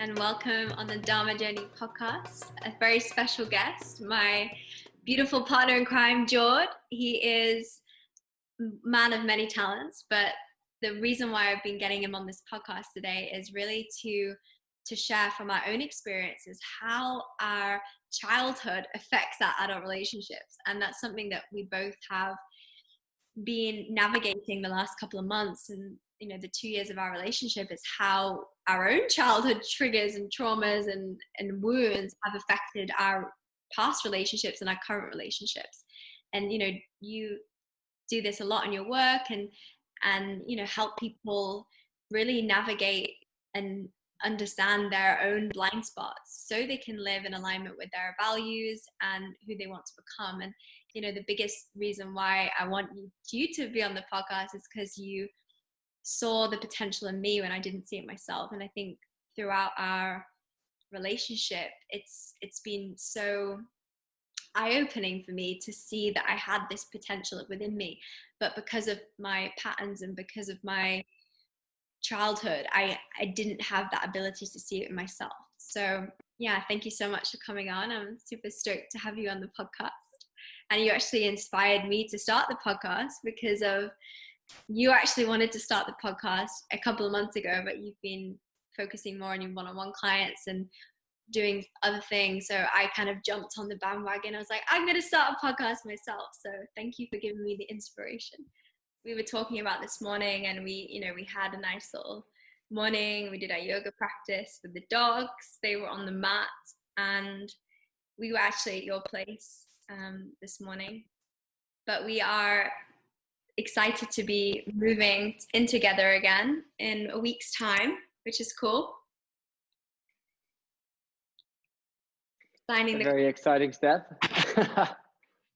and welcome on the Dharma Journey podcast. A very special guest, my beautiful partner in crime, Jord. He is a man of many talents, but the reason why I've been getting him on this podcast today is really to share from our own experiences how our childhood affects our adult relationships. And that's something that we both have been navigating the last couple of months, and the 2 years of our relationship is how our own childhood triggers and traumas and wounds have affected our past relationships and our current relationships. And you do this a lot in your work and help people really navigate and understand their own blind spots so they can live in alignment with their values and who they want to become. And the biggest reason why I want you to be on the podcast is because you saw the potential in me when I didn't see it myself. And I think throughout our relationship, it's been so eye-opening for me to see that I had this potential within me, but because of my patterns and because of my childhood, I didn't have that ability to see it in myself. So yeah, thank you so much for coming on. I'm super stoked to have you on the podcast. And you actually inspired me to start the podcast because of you actually wanted to start the podcast a couple of months ago, but you've been focusing more on your one-on-one clients and doing other things. So I kind of jumped on the bandwagon. I was like, I'm going to start a podcast myself. So thank you for giving me the inspiration. We were talking about this morning, and we had a nice little morning. We did our yoga practice with the dogs. They were on the mat, and we were actually at your place this morning. But we are excited to be moving in together again in a week's time, which is cool. Signing the very exciting step.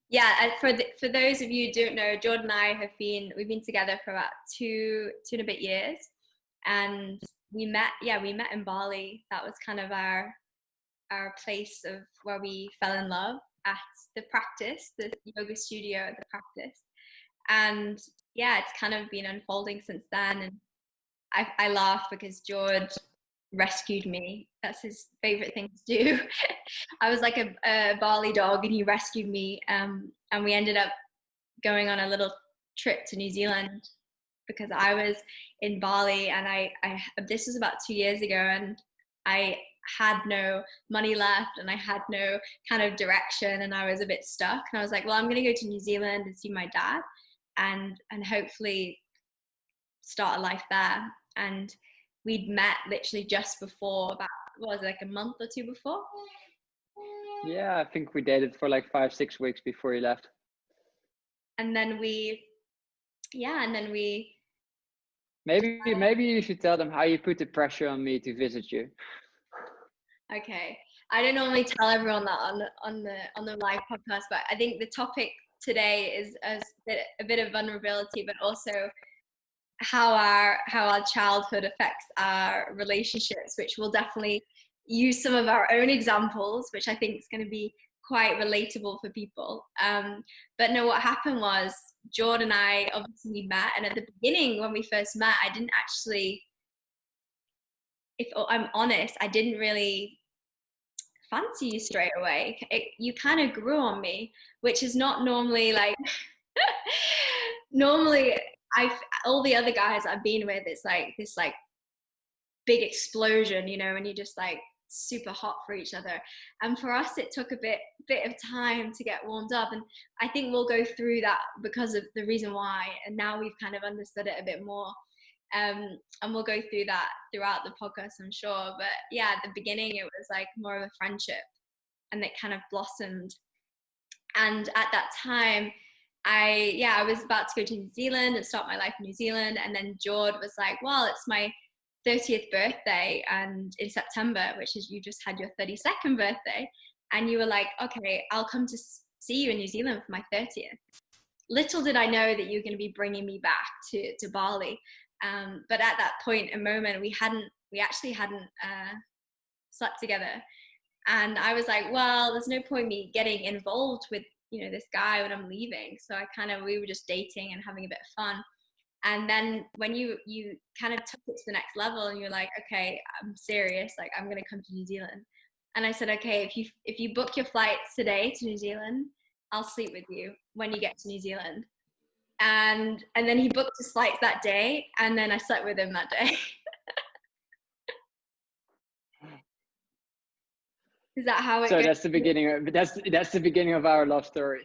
Yeah, for those of you who don't know, Jord and I we've been together for about two and a bit years, and we met in Bali. That was kind of our place of where we fell in love, at the practice, the yoga studio at the practice. And yeah, it's kind of been unfolding since then. And I laugh because Jord rescued me. That's his favorite thing to do. I was like a Bali dog, and he rescued me, and we ended up going on a little trip to New Zealand because I was in Bali, and I this was about 2 years ago, and I had no money left, and I had no kind of direction, and I was a bit stuck, and I was like, well, I'm going to go to New Zealand and see my dad and hopefully start a life there. And we'd met literally just before, about, what was it, like a month or two before? Yeah, I think we dated for like 5-6 weeks before you left. And then we maybe you should tell them how you put the pressure on me to visit you. Okay, I don't normally tell everyone that on the live podcast, but I think the topic today is a bit of vulnerability, but also how our childhood affects our relationships, which we'll definitely use some of our own examples, which I think is going to be quite relatable for people. But no, what happened was Jord and I obviously met, and at the beginning when we first met, I didn't actually, if I'm honest, I didn't really fancy you straight away. You kind of grew on me, which is not normally like normally all the other guys I've been with, it's like this like big explosion, and you just like super hot for each other. And for us, it took a bit of time to get warmed up, and I think we'll go through that because of the reason why, and now we've kind of understood it a bit more, and we'll go through that throughout the podcast, I'm sure. But yeah, at the beginning it was like more of a friendship, and it kind of blossomed. And at that time I was about to go to New Zealand and start my life in New Zealand, and then Jord was like, well, it's my 30th birthday and in September, which is, you just had your 32nd birthday, and you were like, okay, I'll come to see you in New Zealand for my 30th. Little did I know that you were going to be bringing me back to Bali. But at that point, a moment, we actually hadn't slept together, and I was like, well, there's no point me getting involved with this guy when I'm leaving. So we were just dating and having a bit of fun. And then when you kind of took it to the next level and you're like, okay, I'm serious, like I'm going to come to New Zealand. And I said, okay, if you book your flights today to New Zealand, I'll sleep with you when you get to New Zealand. And then he booked his flights that day, and then I slept with him that day. Is that how it So goes? that's the beginning of that's the beginning of our love story.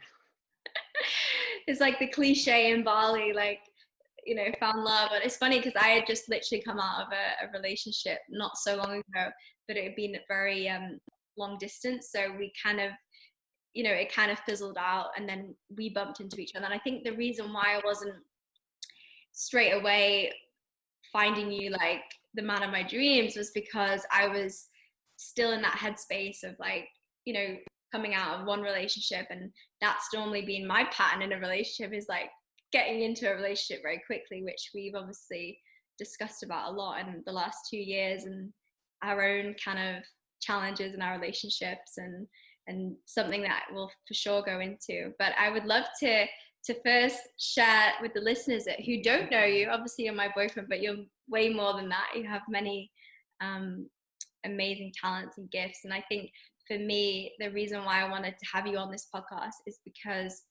It's like the cliche in Bali, like, you know, found love. But it's funny because I had just literally come out of a relationship not so long ago, but it had been very long distance. So we kind of, you know, it kind of fizzled out, and then we bumped into each other. And I think the reason why I wasn't straight away finding you like the man of my dreams was because I was still in that headspace of like, you know, coming out of one relationship, and that's normally been my pattern in a relationship, is like getting into a relationship very quickly, which we've obviously discussed about a lot in the last 2 years, and our own kind of challenges in our relationships, and something that we'll for sure go into. But I would love to first share with the listeners that who don't know you. Obviously you're my boyfriend, but you're way more than that. You have many amazing talents and gifts. And I think for me, the reason why I wanted to have you on this podcast is because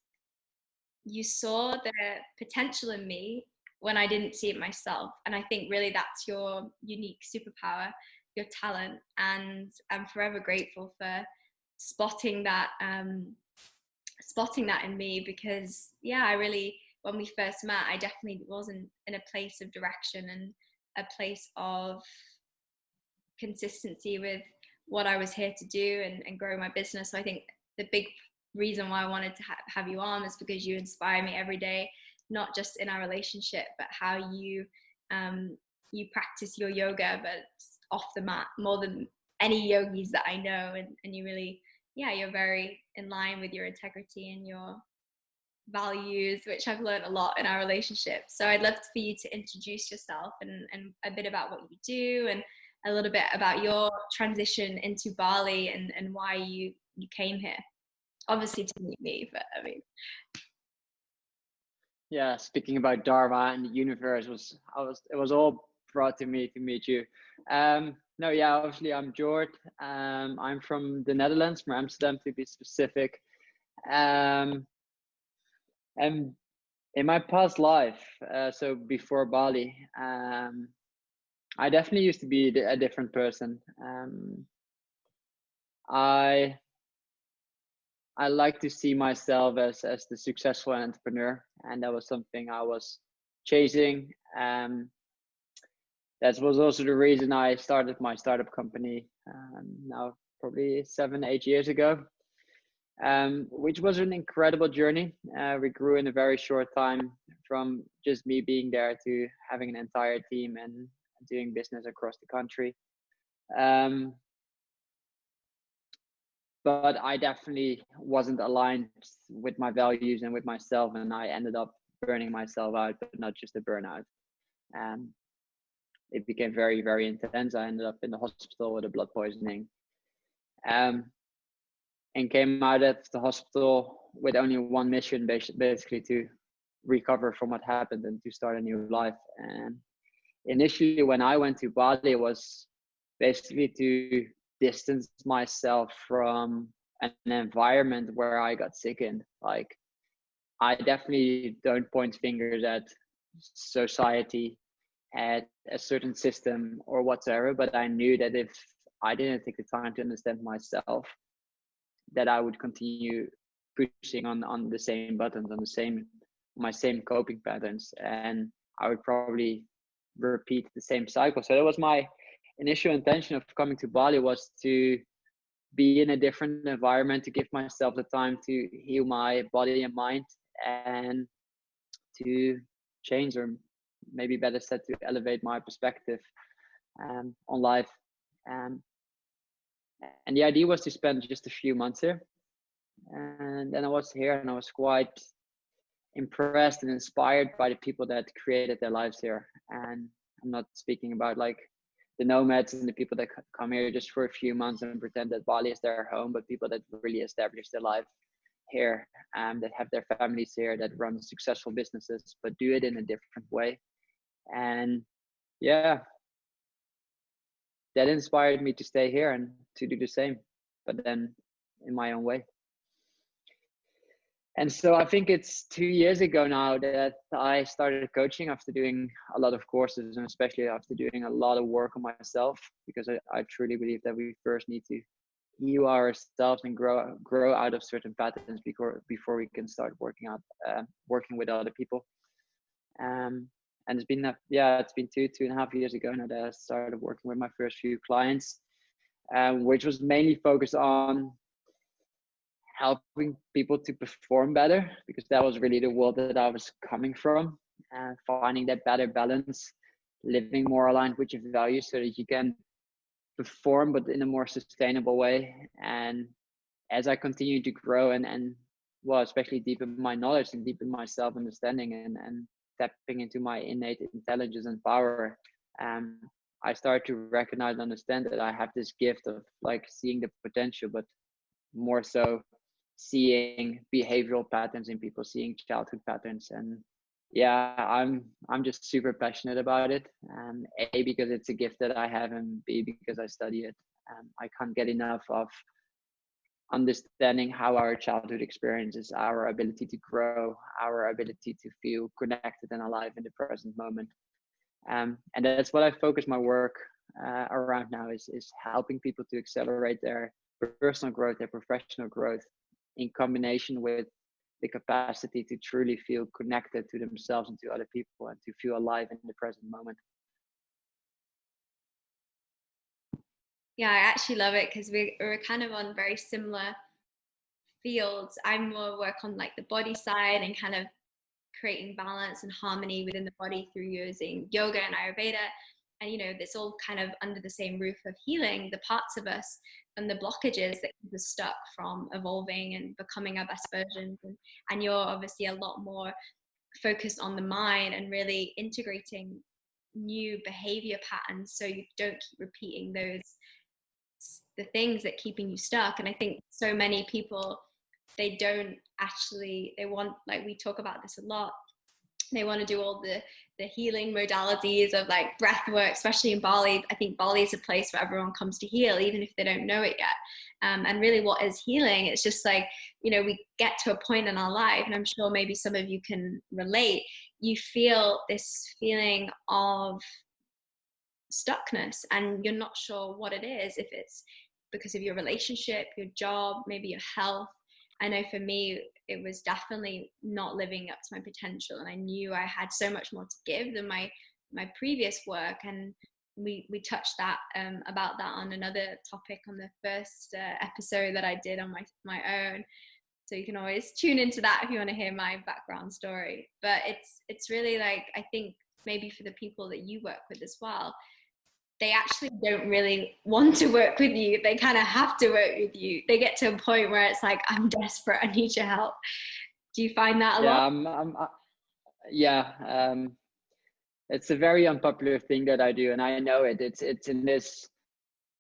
you saw the potential in me when I didn't see it myself. And I think really that's your unique superpower, your talent. And I'm forever grateful for spotting that in me, because yeah, I really, when we first met, I definitely wasn't in a place of direction and a place of consistency with what I was here to do and grow my business. So I think the big reason why I wanted to have you on is because you inspire me every day, not just in our relationship, but how you practice your yoga, but off the mat more than any yogis that I know. And you really, yeah, you're very in line with your integrity and your values, which I've learned a lot in our relationship. So I'd love for you to introduce yourself and a bit about what you do, and a little bit about your transition into Bali and why you came here. Obviously to meet me, but I mean. Yeah, speaking about Dharma and the universe, it was all brought to me to meet you. No, yeah, obviously I'm Jord. I'm from the Netherlands, from Amsterdam to be specific. And in my past life, so before Bali, I definitely used to be a different person. I like to see myself as the successful entrepreneur, and that was something I was chasing. That was also the reason I started my startup company now probably 7-8 years ago, which was an incredible journey. We grew in a very short time from just me being there to having an entire team and doing business across the country. But I definitely wasn't aligned with my values and with myself, and I ended up burning myself out, but not just a burnout. It became very, very intense. I ended up in the hospital with a blood poisoning, and came out of the hospital with only one mission, basically to recover from what happened and to start a new life. And initially, when I went to Bali, it was basically to distance myself from an environment where I got sick in. Like, I definitely don't point fingers at society, at a certain system or whatsoever, but I knew that if I didn't take the time to understand myself, that I would continue pushing on the same buttons, on my same coping patterns, and I would probably repeat the same cycle. So that was my initial intention of coming to Bali, was to be in a different environment, to give myself the time to heal my body and mind, and to change, or maybe better said, to elevate my perspective on life. And the idea was to spend just a few months here. And then I was here, and I was quite impressed and inspired by the people that created their lives here. And I'm not speaking about like the nomads and the people that come here just for a few months and pretend that Bali is their home, but people that really established their life here, that have their families here, that run successful businesses, but do it in a different way. And yeah, that inspired me to stay here and to do the same, but then in my own way. And so I think it's 2 years ago now that I started coaching after doing a lot of courses, and especially after doing a lot of work on myself, because I truly believe that we first need to heal ourselves and grow out of certain patterns before we can start working with other people. And it's been it's been 2.5 years ago now that I started working with my first few clients, which was mainly focused on helping people to perform better, because that was really the world that I was coming from, and finding that better balance, living more aligned with your values so that you can perform, but in a more sustainable way. And as I continue to grow and well, especially deepen my knowledge and deepen my self-understanding and tapping into my innate intelligence and power, I start to recognize and understand that I have this gift of like seeing the potential, but more so seeing behavioral patterns in people, seeing childhood patterns. And yeah, I'm just super passionate about it. A, because it's a gift that I have, and B, because I study it. I can't get enough of understanding how our childhood experiences, our ability to grow, our ability to feel connected and alive in the present moment. And that's what I focus my work around now, is helping people to accelerate their personal growth, their professional growth, in combination with the capacity to truly feel connected to themselves and to other people, and to feel alive in the present moment. Yeah, I actually love it because we're kind of on very similar fields. I'm more work on like the body side and kind of creating balance and harmony within the body through using yoga and Ayurveda. And, you know, it's all kind of under the same roof of healing the parts of us and the blockages that keep us stuck from evolving and becoming our best versions. And you're obviously a lot more focused on the mind and really integrating new behavior patterns so you don't keep repeating the things that keeping you stuck. And I think so many people, they want, like we talk about this a lot, they want to do all the healing modalities of like breath work, especially in Bali. I think Bali is a place where everyone comes to heal, even if they don't know it yet. And really, what is healing? It's just like, you know, we get to a point in our life, and I'm sure maybe some of you can relate. You feel this feeling of stuckness, and you're not sure what it is, if it's because of your relationship, your job, maybe your health. I know for me, it was definitely not living up to my potential, and I knew I had so much more to give than my previous work. And we touched about that on another topic on the first episode that I did on my own. So you can always tune into that if you want to hear my background story. But it's really like, I think maybe for the people that you work with as well, they actually don't really want to work with you. They kind of have to work with you. They get to a point where it's like, I'm desperate, I need your help. Do you find that a lot? It's a very unpopular thing that I do, and I know it. It's in this,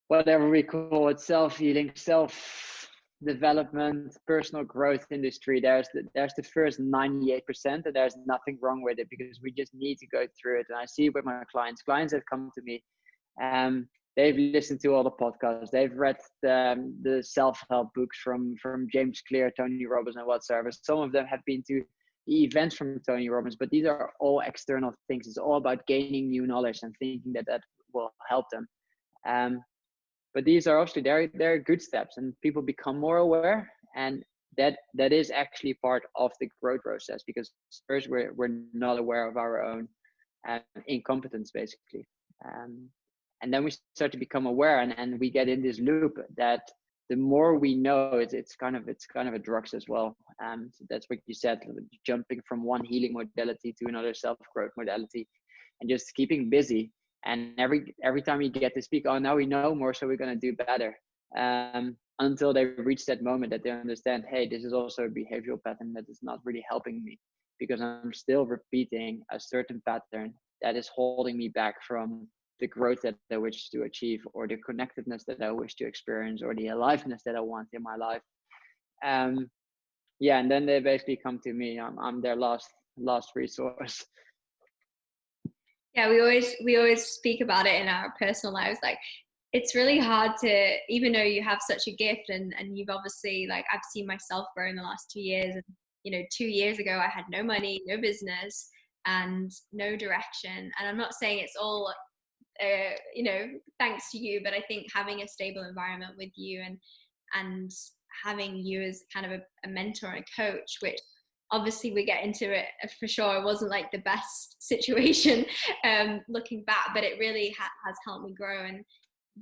whatever we call it, self-healing, self-development, personal growth industry. There's the first 98%, and there's nothing wrong with it, because we just need to go through it. And I see it with my clients that come to me. They've listened to all the podcasts. They've read the self-help books from James Clear, Tony Robbins, and whatsoever. Some of them have been to the events from Tony Robbins, but these are all external things. It's all about gaining new knowledge and thinking that will help them. But these are obviously they're good steps, and people become more aware, and that is actually part of the growth process, because first we're not aware of our own incompetence, basically. And then we start to become aware, and we get in this loop that the more we know, it's kind of a drugs as well. So that's what you said, jumping from one healing modality to another self-growth modality, and just keeping busy. And every time you get to speak, oh, now we know more, so we're going to do better. Until they reach that moment that they understand, hey, this is also a behavioral pattern that is not really helping me, because I'm still repeating a certain pattern that is holding me back from the growth that I wish to achieve, or the connectedness that I wish to experience, or the aliveness that I want in my life. yeah, and then they basically come to me. I'm their last resource. Yeah, we always speak about it in our personal lives. Like, it's really hard to, even though you have such a gift, and you've obviously, like, I've seen myself grow in the last 2 years. And, 2 years ago, I had no money, no business, and no direction. And I'm not saying it's all, thanks to you, but I think having a stable environment with you, and having you as kind of a mentor and a coach, which obviously we get into it for sure, it wasn't like the best situation looking back, but it really has helped me grow and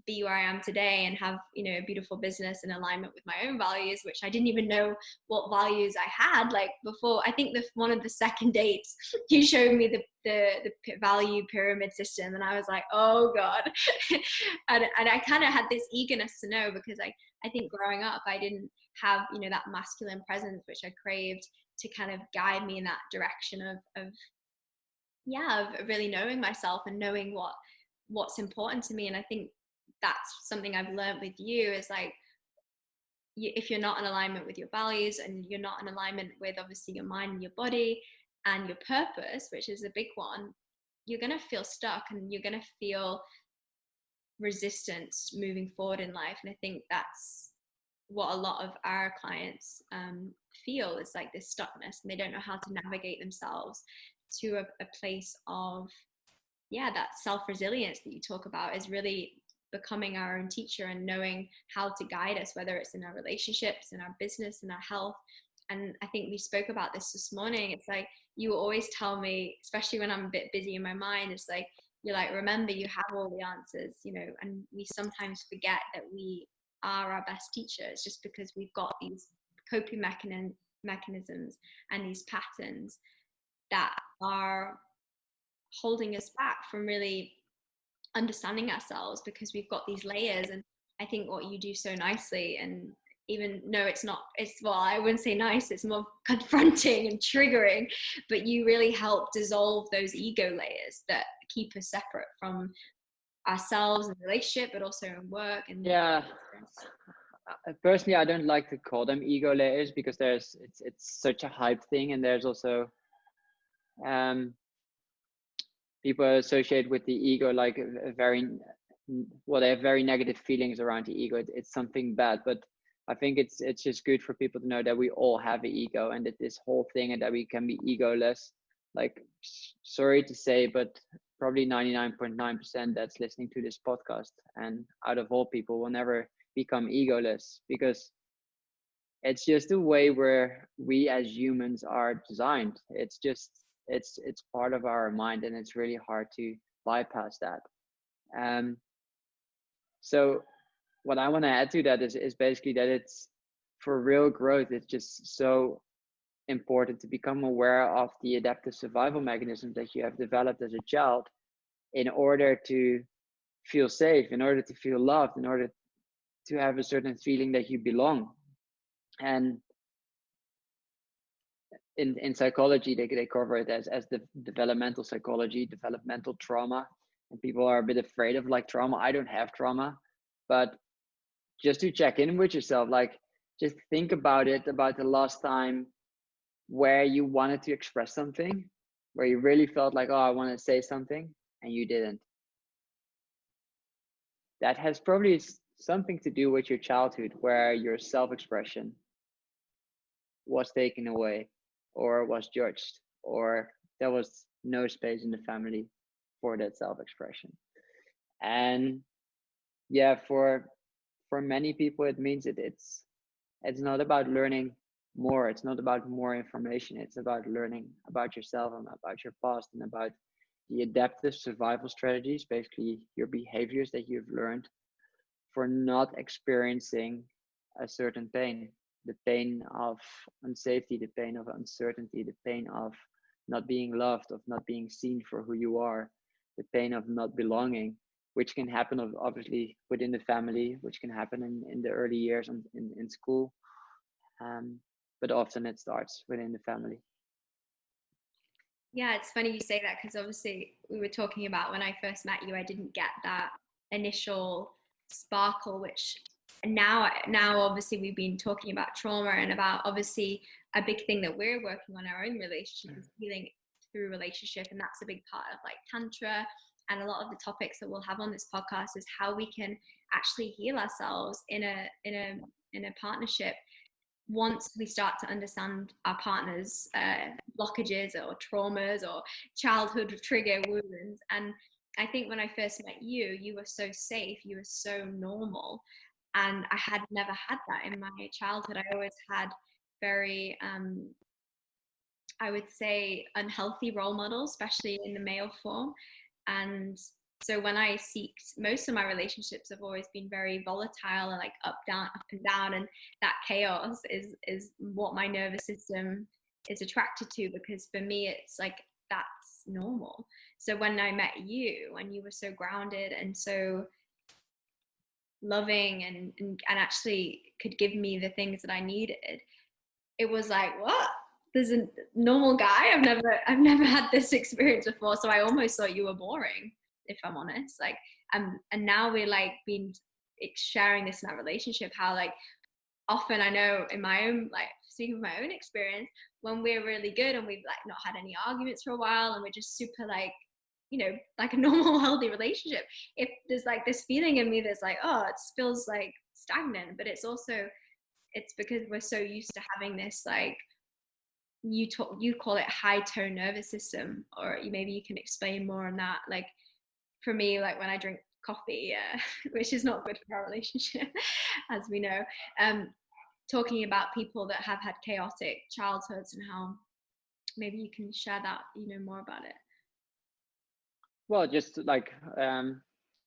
be where I am today, and have a beautiful business in alignment with my own values, which I didn't even know what values I had. Like, before, I think one of the second dates, you showed me the value pyramid system, and I was like, oh god. and I kind of had this eagerness to know, because I think growing up I didn't have that masculine presence which I craved, to kind of guide me in that direction of really knowing myself and knowing what's important to me. And I think that's something I've learned with you, is like, if you're not in alignment with your values, and you're not in alignment with obviously your mind and your body and your purpose, which is a big one, you're going to feel stuck, and you're going to feel resistance moving forward in life. And I think that's what a lot of our clients feel, is like this stuckness, and they don't know how to navigate themselves to a place of that self-resilience that you talk about, is really becoming our own teacher and knowing how to guide us, whether it's in our relationships, in our business, in our health. And I think we spoke about this morning. It's like, you always tell me, especially when I'm a bit busy in my mind, it's like, you're like, remember, you have all the answers, and we sometimes forget that we are our best teachers, just because we've got these coping mechanisms and these patterns that are holding us back from really understanding ourselves, because we've got these layers. And I think what you do so nicely, and even no, it's not, well, I wouldn't say nice, it's more confronting and triggering, but you really help dissolve those ego layers that keep us separate from ourselves in relationship, but also in work. And Yeah, personally, I don't like to call them ego layers, because it's such a hype thing, and there's also people associate with the ego like a very, well, they have very negative feelings around the ego. It's something bad, but I think it's just good for people to know that we all have an ego, and that this whole thing, and that we can be egoless. Like, sorry to say, but probably 99.9% that's listening to this podcast, and out of all people, will never become egoless, because it's just the way where we as humans are designed. It's just, it's part of our mind, and it's really hard to bypass that. So what I want to add to that is basically that it's, for real growth, it's just so important to become aware of the adaptive survival mechanisms that you have developed as a child, in order to feel safe, in order to feel loved, in order to have a certain feeling that you belong. And in psychology, they cover it as the developmental psychology, developmental trauma. And people are a bit afraid of like trauma. I don't have trauma, but just to check in with yourself, like, just think about it, about the last time where you wanted to express something, where you really felt like, oh, I want to say something, and you didn't. That has probably something to do with your childhood, where your self-expression was taken away, or was judged, or there was no space in the family for that self-expression. And yeah, for many people, it means it's not about learning more. It's not about more information. It's about learning about yourself, and about your past, and about the adaptive survival strategies, basically your behaviors that you've learned for not experiencing a certain pain. The pain of unsafety, the pain of uncertainty, the pain of not being loved, of not being seen for who you are, the pain of not belonging, which can happen obviously within the family, which can happen in the early years in school. But often it starts within the family. Yeah, it's funny you say that, because obviously we were talking about, when I first met you, I didn't get that initial sparkle, which now obviously we've been talking about trauma, and about obviously a big thing that we're working on our own relationship is healing through relationship. And that's a big part of like Tantra. And a lot of the topics that we'll have on this podcast is how we can actually heal ourselves in a partnership once we start to understand our partner's blockages or traumas or childhood trigger wounds. And I think when I first met you, you were so safe, you were so normal. And I had never had that in my childhood. I always had very, I would say, unhealthy role models, especially in the male form. And so when I seek, most of my relationships have always been very volatile and like up, down, up and down. And that chaos is what my nervous system is attracted to, because for me, it's like, that's normal. So when I met you, and you were so grounded and so loving and actually could give me the things that I needed, it was like, what? There's a normal guy. I've never had this experience before. So I almost thought you were boring, if I'm honest. Like, and now we're like been sharing this in our relationship, how like often I know in my own, like speaking of my own experience, when we're really good and we've like not had any arguments for a while and we're just super like, you know, like a normal healthy relationship, if there's like this feeling in me that's like, oh, it feels like stagnant, but it's also, it's because we're so used to having this like, you call it high tone nervous system, or maybe you can explain more on that. Like for me, like when I drink coffee, which is not good for our relationship, as we know, talking about people that have had chaotic childhoods and how maybe you can share that, you know, more about it. Well, just like to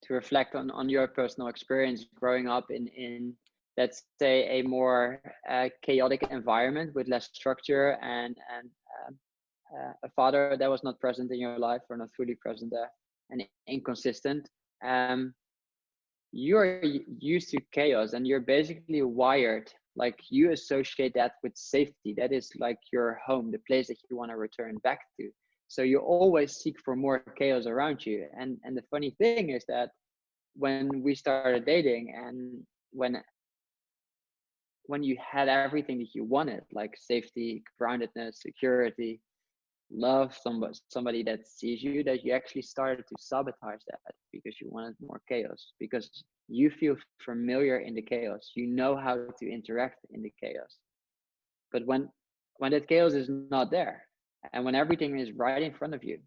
reflect on your personal experience growing up in let's say a more chaotic environment with less structure and a father that was not present in your life or not fully present there and inconsistent. You're used to chaos and you're basically wired, like you associate that with safety. That is like your home, the place that you want to return back to. So you always seek for more chaos around you. And the funny thing is that when we started dating and when you had everything that you wanted, like safety, groundedness, security, love, somebody that sees you, that you actually started to sabotage that because you wanted more chaos, because you feel familiar in the chaos. You know how to interact in the chaos. But when that chaos is not there, and when everything is right in front of you,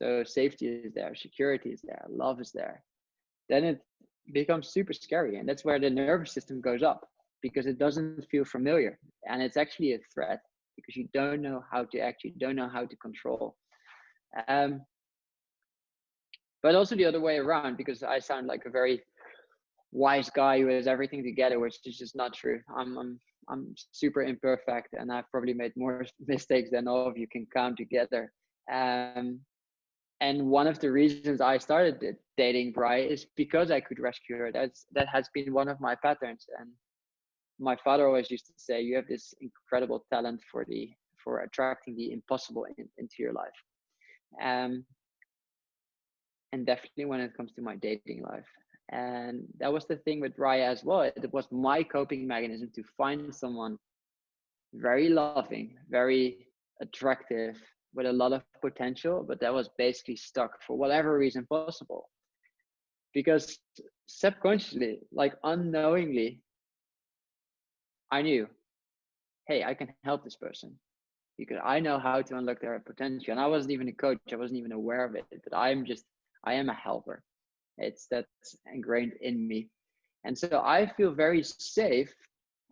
so safety is there, security is there, love is there, then it becomes super scary. And that's where the nervous system goes up, because it doesn't feel familiar. And it's actually a threat because you don't know how to act, you don't know how to control. But also the other way around, because I sound like a very wise guy who has everything together, which is just not true. I'm super imperfect, and I've probably made more mistakes than all of you can count together. And one of the reasons I started dating Bri is because I could rescue her. That has been one of my patterns. And my father always used to say, you have this incredible talent for attracting the impossible into your life. And definitely when it comes to my dating life. And that was the thing with Raya as well. It was my coping mechanism to find someone very loving, very attractive, with a lot of potential, but that was basically stuck for whatever reason possible. Because subconsciously, like unknowingly, I knew, hey, I can help this person because I know how to unlock their potential. And I wasn't even a coach, I wasn't even aware of it, but I am a helper. That's ingrained in me. And so I feel very safe.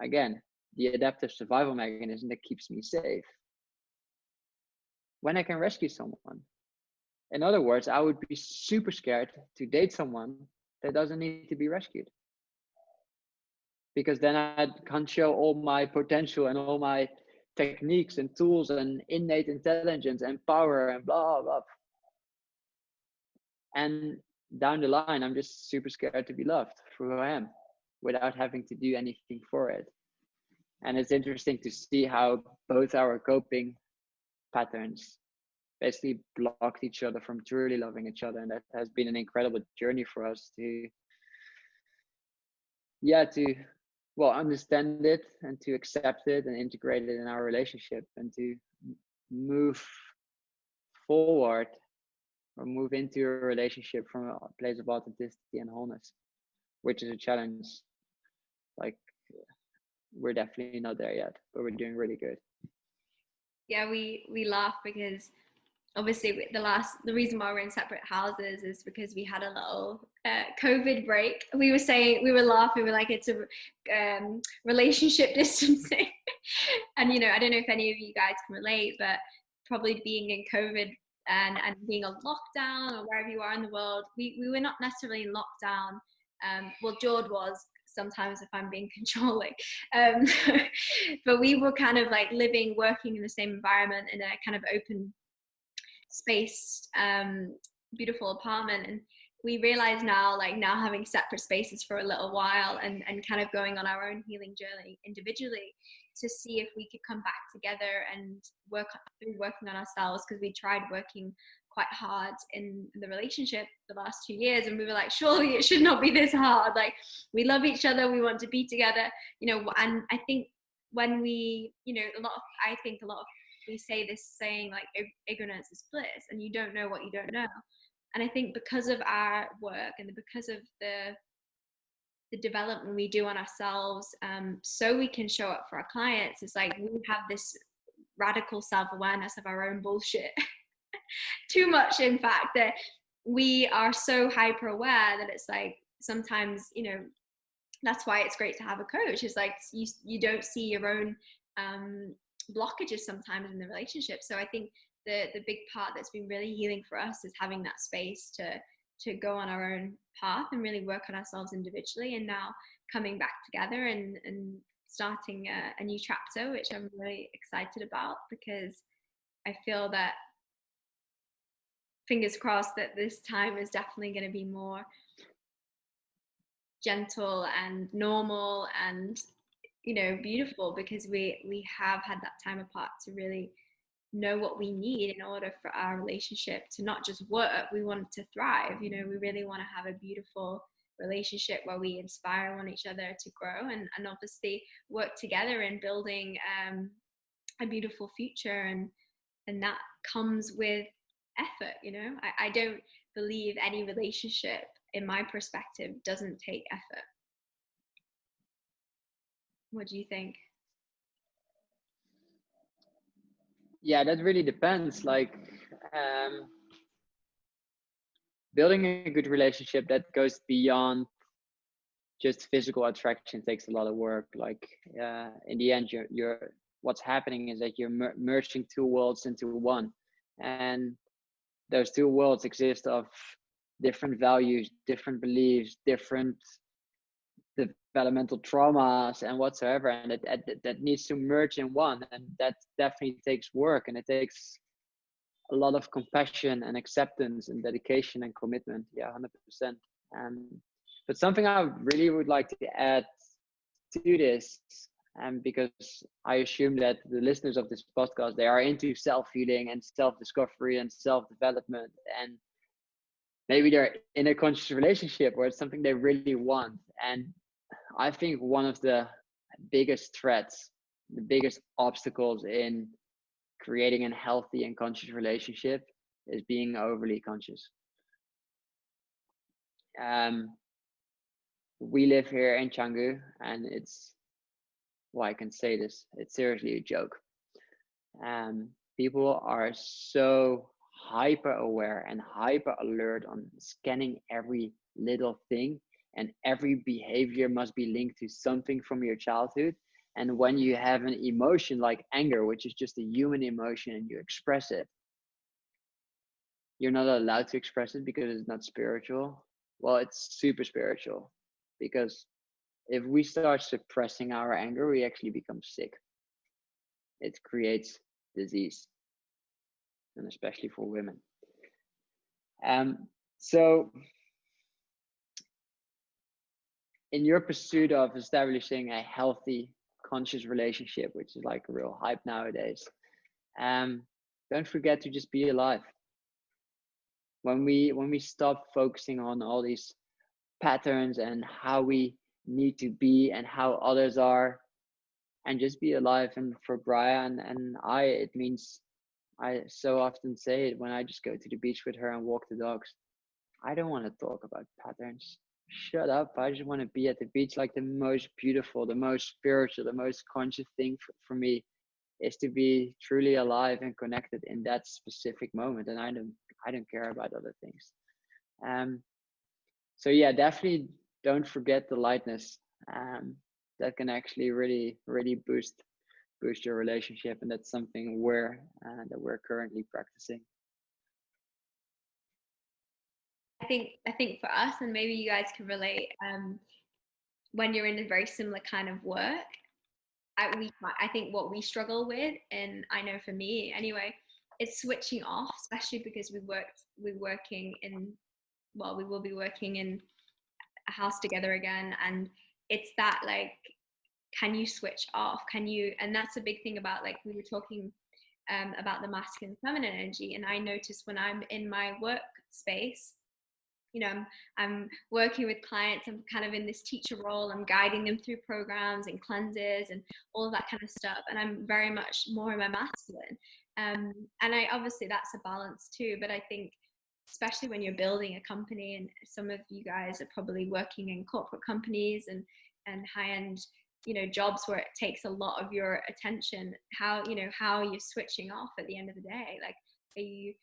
Again, the adaptive survival mechanism that keeps me safe when I can rescue someone. In other words, I would be super scared to date someone that doesn't need to be rescued, because then I can't show all my potential and all my techniques and tools and innate intelligence and power and blah, blah. And down the line, I'm just super scared to be loved for who I am without having to do anything for it. And it's interesting to see how both our coping patterns basically blocked each other from truly loving each other. And that has been an incredible journey for us to well, understand it and to accept it and integrate it in our relationship, and to move forward or move into a relationship from a place of authenticity and wholeness, which is a challenge. Like, we're definitely not there yet, but we're doing really good. Yeah, we laugh because obviously the reason why we're in separate houses is because we had a little COVID break. We were laughing, we were like, it's a relationship distancing. And I don't know if any of you guys can relate, but probably being in COVID and being on lockdown or wherever you are in the world, we were not necessarily in lockdown. Well, Jord was sometimes, if I'm being controlling, but we were kind of like living, working in the same environment in a kind of open spaced, beautiful apartment. And we realize now, like now having separate spaces for a little while and kind of going on our own healing journey individually, to see if we could come back together and working on ourselves, because we tried working quite hard in the relationship the last 2 years, and we were like, surely it should not be this hard. Like, we love each other, we want to be together, and I think when we, a lot of we say this saying like ignorance is bliss, and you don't know what you don't know. And I think because of our work and because of the development we do on ourselves, so we can show up for our clients, it's like we have this radical self-awareness of our own bullshit. Too much, in fact, that we are so hyper aware that it's like sometimes, that's why it's great to have a coach. It's like you don't see your own blockages sometimes in the relationship. So I think the big part that's been really healing for us is having that space to go on our own path and really work on ourselves individually, and now coming back together and starting a new chapter, which I'm really excited about, because I feel that, fingers crossed, that this time is definitely going to be more gentle and normal and beautiful, because we have had that time apart to really know what we need in order for our relationship to not just work. We want it to thrive. We really want to have a beautiful relationship where we inspire one each other to grow and obviously work together in building a beautiful future, and that comes with effort. I don't believe any relationship, in my perspective, doesn't take effort. What do you think? Yeah, that really depends. Like, building a good relationship that goes beyond just physical attraction takes a lot of work. Like, in the end, you're what's happening is that you're merging two worlds into one, and those two worlds exist of different values, different beliefs, different developmental traumas and whatsoever, and that needs to merge in one, and that definitely takes work, and it takes a lot of compassion and acceptance and dedication and commitment. Yeah, 100%. But something I really would like to add to this, because I assume that the listeners of this podcast, they are into self-healing and self-discovery and self-development, and maybe they're in a conscious relationship where it's something they really want. And I think one of the biggest threats, the biggest obstacles in creating a healthy and conscious relationship is being overly conscious. We live here in Canggu, and I can say this, it's seriously a joke. People are so hyper aware and hyper alert on scanning every little thing, and every behavior must be linked to something from your childhood. And when you have an emotion like anger, which is just a human emotion, and you express it, you're not allowed to express it because it's not spiritual. Well, it's super spiritual, because if we start suppressing our anger, we actually become sick. It creates disease, and especially for women. So in your pursuit of establishing a healthy, conscious relationship, which is like a real hype nowadays, don't forget to just be alive. When we stop focusing on all these patterns and how we need to be and how others are, and just be alive. And for Brian and I, it means, I so often say it when I just go to the beach with her and walk the dogs. I don't want to talk about patterns. Shut up. I just want to be at the beach. Like, the most beautiful, the most spiritual, the most conscious thing for me is to be truly alive and connected in that specific moment. And I don't care about other things. So yeah, definitely don't forget the lightness. That can actually really, really boost your relationship. And that's something that we're currently practicing. I think for us, and maybe you guys can relate, when you're in a very similar kind of work, I think what we struggle with, and I know for me anyway, it's switching off, especially because we will be working in a house together again, and it's that, like, can you switch off? Can you? And that's a big thing about, like, we were talking about the masculine feminine energy, and I notice when I'm in my work space, you know, I'm working with clients, I'm kind of in this teacher role, I'm guiding them through programs and cleanses and all of that kind of stuff, and I'm very much more in my masculine, and I obviously that's a balance too, but I think especially when you're building a company, and some of you guys are probably working in corporate companies and high-end, you know, jobs where it takes a lot of your attention, how you're switching off at the end of the day. Like, are you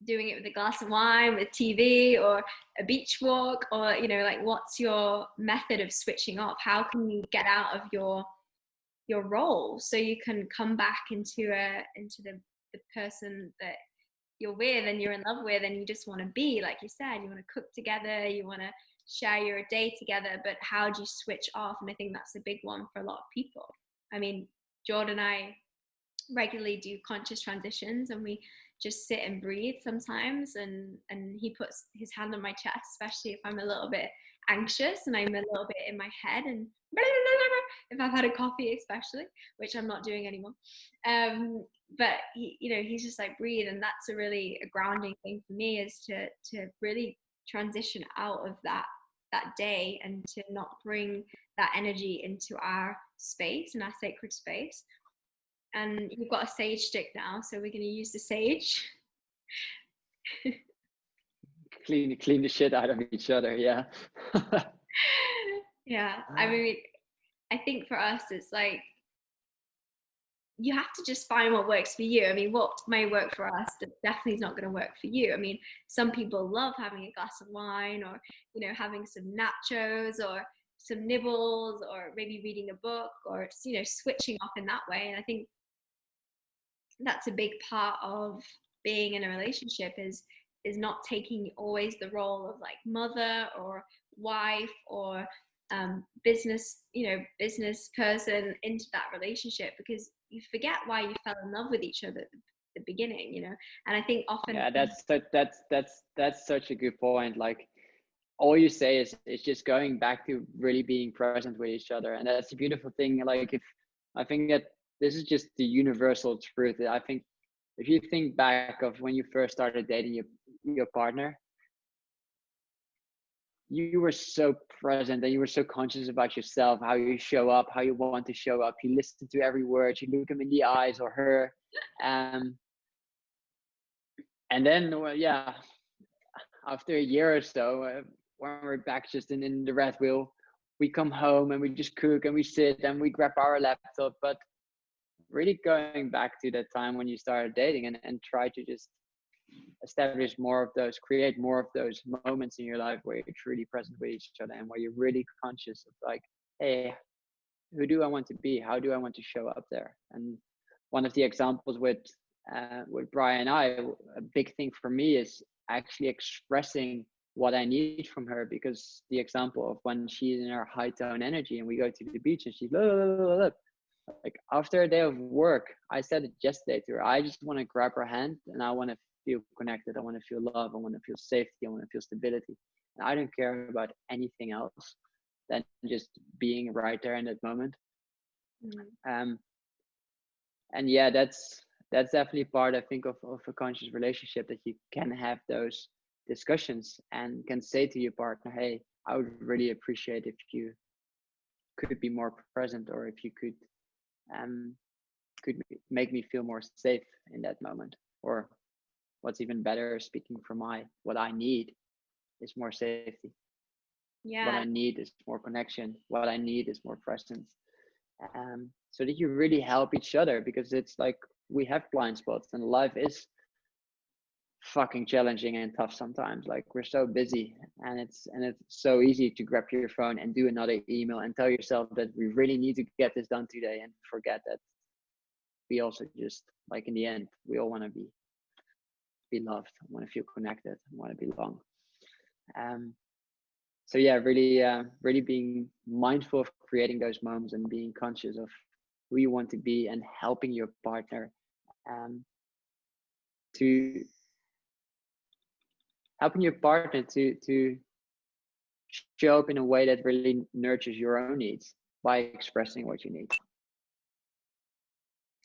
doing it with a glass of wine, with TV, or a beach walk, or, you know, like, what's your method of switching off? How can you get out of your role so you can come back into the person that you're with and you're in love with, and you just want to be, like you said, you want to cook together, you want to share your day together, but how do you switch off? And I think that's a big one for a lot of people. I mean, Jord and I regularly do conscious transitions, and we just sit and breathe sometimes, and he puts his hand on my chest, especially if I'm a little bit anxious and I'm a little bit in my head, and if I've had a coffee especially, which I'm not doing anymore, but he's just like, breathe. And that's a grounding thing for me, is to really transition out of that day, and to not bring that energy into our space and our sacred space. And you've got a sage stick now, so we're going to use the sage. Clean the shit out of each other. Yeah. Yeah. I mean, I think for us, it's like, you have to just find what works for you. I mean, what may work for us definitely is not going to work for you. I mean, some people love having a glass of wine, or, you know, having some nachos, or some nibbles, or maybe reading a book, or, you know, switching off in that way. And I think that's a big part of being in a relationship, is not taking always the role of, like, mother or wife or business person into that relationship, because you forget why you fell in love with each other at the beginning, you know. And I think often, yeah, that's such a good point. Like, all you say is just going back to really being present with each other. And that's a beautiful thing. Like, I think that this is just the universal truth. I think if you think back of when you first started dating your partner, you were so present and you were so conscious about yourself, how you show up, how you want to show up. You listen to every word, you look them in the eyes, or her. And then, yeah, after a year or so, when we're back just in the red wheel, we come home and we just cook and we sit and we grab our laptop. But really going back to that time when you started dating, and try to just establish more of those, create more of those moments in your life where you're truly present with each other, and where you're really conscious of, like, hey, who do I want to be? How do I want to show up there? And one of the examples with Brian and I, a big thing for me is actually expressing what I need from her. Because the example of when she's in her high tone energy and we go to the beach and she's like, after a day of work, I said it yesterday to her, I just want to grab her hand and I want to feel connected. I want to feel love. I want to feel safety. I want to feel stability. And I don't care about anything else than just being right there in that moment. And yeah, that's definitely part, I think, of a conscious relationship, that you can have those discussions and can say to your partner, hey, I would really appreciate if you could be more present, or if you could make me feel more safe in that moment. Or what's even better, speaking for what I need is more safety. What I need is more connection. What I need is more presence. So that you really help each other, because it's like we have blind spots and life is fucking challenging and tough sometimes. Like, we're so busy, and it's so easy to grab your phone and do another email and tell yourself that we really need to get this done today, and forget that we also just, like, in the end, we all want to be loved, want to feel connected, want to belong. So yeah, really being mindful of creating those moments and being conscious of who you want to be, and helping your partner to show up in a way that really nurtures your own needs by expressing what you need.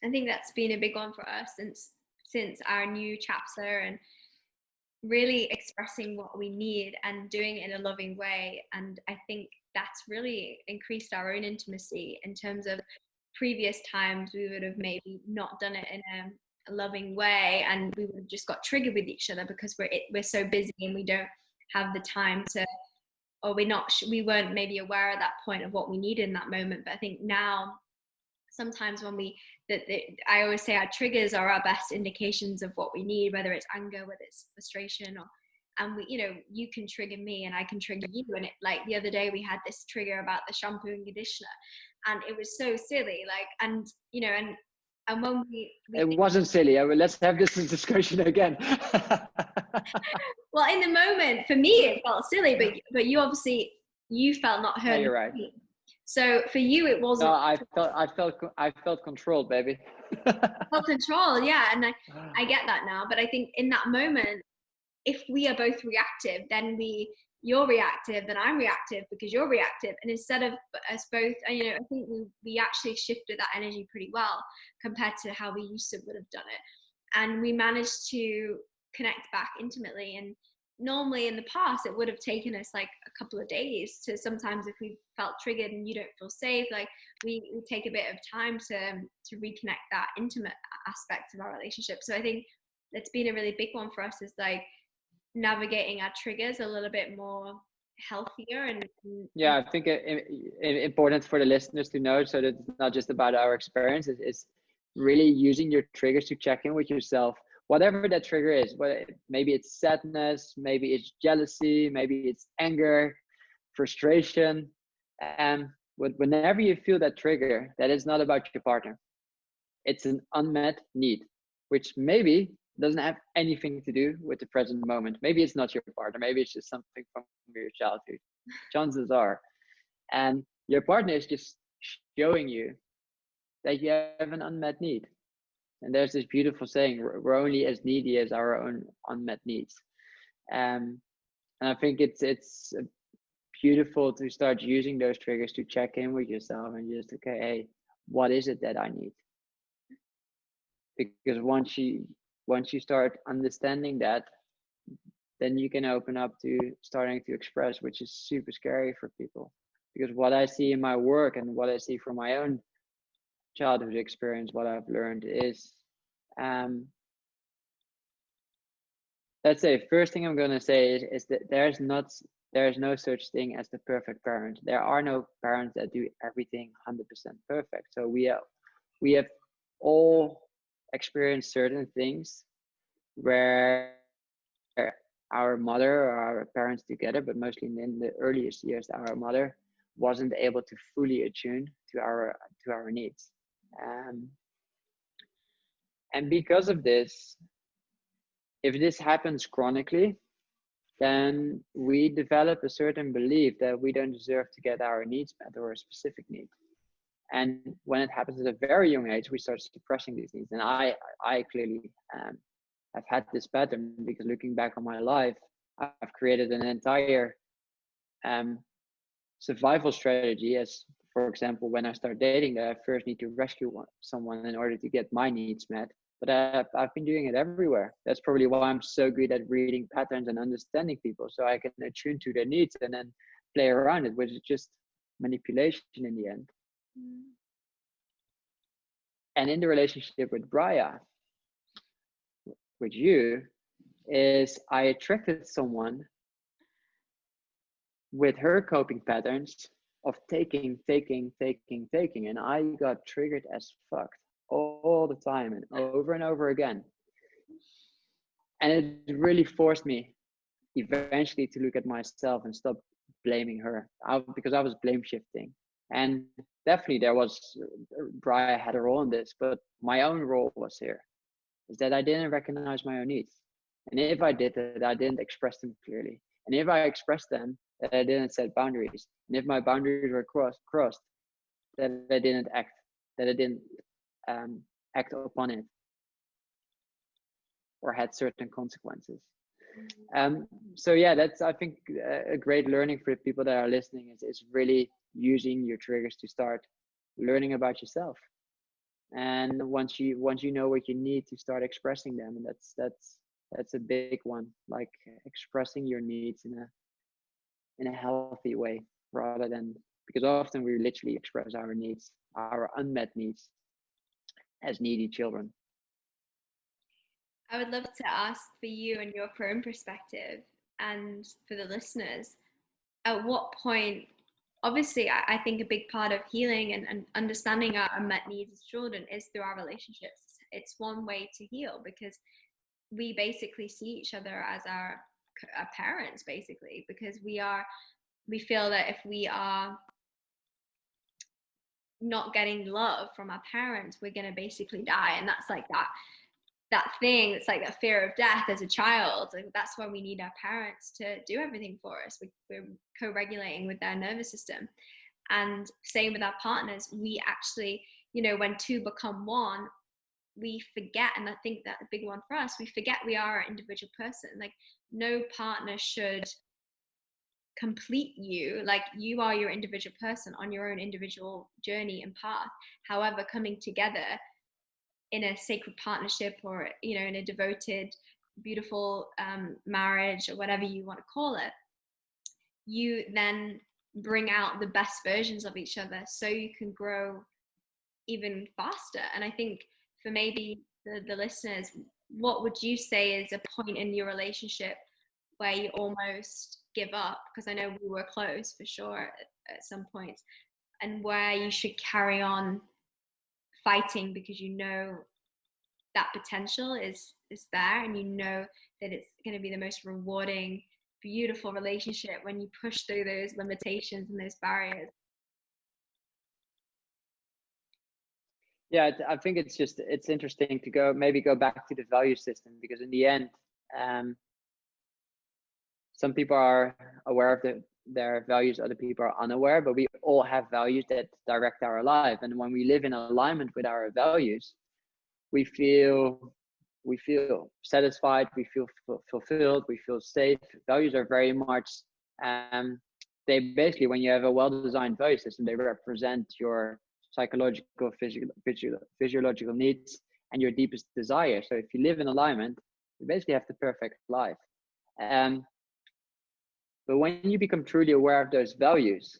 I think that's been a big one for us since our new chapter, and really expressing what we need and doing it in a loving way. And I think that's really increased our own intimacy. In terms of previous times, we would have maybe not done it in a loving way, and we would have just got triggered with each other because we're so busy and we don't have the time to, or we weren't maybe aware at that point of what we needed in that moment. But I think now, sometimes when I always say our triggers are our best indications of what we need, whether it's anger, whether it's frustration, and we, you can trigger me and I can trigger you. And like the other day we had this trigger about the shampoo and conditioner, and it was so silly, like, and when we it wasn't silly. Let's have this discussion again. Well, in the moment, for me, it felt silly, but you obviously, you felt not heard. Yeah, you're right. So for you, it wasn't. No, I felt controlled, baby. Felt controlled, yeah, and I get that now. But I think in that moment, if we are both reactive, then you're reactive, then I'm reactive because you're reactive, and instead of us both, I think we actually shifted that energy pretty well compared to how we used to would have done it, and we managed to connect back intimately. And normally in the past it would have taken us like a couple of days to, sometimes if we felt triggered and you don't feel safe, like we take a bit of time to reconnect that intimate aspect of our relationship. So I think that's been a really big one for us, is like navigating our triggers a little bit more healthier. And yeah, I think important for the listeners to know, so that it's not just about our experience, it's really using your triggers to check in with yourself, whatever that trigger is. Maybe it's sadness, maybe it's jealousy, maybe it's anger, frustration. And whenever you feel that trigger, that is not about your partner. It's an unmet need, which maybe doesn't have anything to do with the present moment. Maybe it's not your partner. Maybe it's just something from your childhood. Chances are. And your partner is just showing you that you have an unmet need. And there's this beautiful saying, we're only as needy as our own unmet needs. And I think it's beautiful to start using those triggers to check in with yourself and just, okay, hey, what is it that I need? Because once you start understanding that, then you can open up to starting to express, which is super scary for people. Because what I see in my work and what I see from my own childhood experience, what I've learned is, let's say, first thing I'm going to say is that there's no such thing as the perfect parent. There are no parents that do everything 100% perfect. So we have all experienced certain things where our mother or our parents together, but mostly in the earliest years, our mother wasn't able to fully attune to our needs. And because of this, if this happens chronically, then we develop a certain belief that we don't deserve to get our needs met, or a specific need. And when it happens at a very young age, we start suppressing these needs. And I clearly have had this pattern, because looking back on my life, I've created an entire survival strategy. As, for example, when I start dating, that I first need to rescue someone in order to get my needs met. But I've been doing it everywhere. That's probably why I'm so good at reading patterns and understanding people, so I can attune to their needs and then play around it, which is just manipulation in the end. Mm. And in the relationship with Braya, with you, is I attracted someone with her coping patterns of taking, and I got triggered as fuck all the time and over again. And it really forced me eventually to look at myself and stop blaming her because I was blame shifting. And definitely there was, Brian had a role in this, but my own role was here, is that I didn't recognize my own needs. And if I did that, I didn't express them clearly. And if I expressed them, that I didn't set boundaries. And if my boundaries were crossed, that I didn't act upon it or had certain consequences. So yeah, that's, I think, a great learning for people that are listening is really using your triggers to start learning about yourself. And once you know what you need, to start expressing them. And that's a big one, like expressing your needs in a healthy way, rather than, because often we literally express our needs, our unmet needs, as needy children. I would love to ask for you and your own perspective, and for the listeners, at what point, obviously, I think a big part of healing and understanding our unmet needs as children is through our relationships. It's one way to heal, because we basically see each other as our parents, basically, because we feel that if we are not getting love from our parents, we're going to basically die. And that's like that thing, it's like that fear of death as a child. Like, that's why we need our parents to do everything for us. We're co-regulating with their nervous system. And same with our partners. We actually, when two become one, we forget, and I think that the big one for us, we forget we are an individual person. Like, no partner should complete you. Like, you are your individual person on your own individual journey and path. However, coming together in a sacred partnership, or in a devoted, beautiful marriage, or whatever you want to call it, you then bring out the best versions of each other, so you can grow even faster. And I think for maybe the listeners, what would you say is a point in your relationship where you almost give up? Because I know we were close for sure at some points, and where you should carry on fighting, because that potential is there, and that it's going to be the most rewarding, beautiful relationship when you push through those limitations and those barriers. Yeah, I think it's interesting to go back to the value system, because in the end, some people are aware of their values, other people are unaware, but we all have values that direct our life. And when we live in alignment with our values, we feel satisfied, we feel fulfilled, we feel safe. Values are very much, they basically, when you have a well-designed value system, they represent your psychological, physiological needs and your deepest desire. So if you live in alignment, you basically have the perfect life. But when you become truly aware of those values,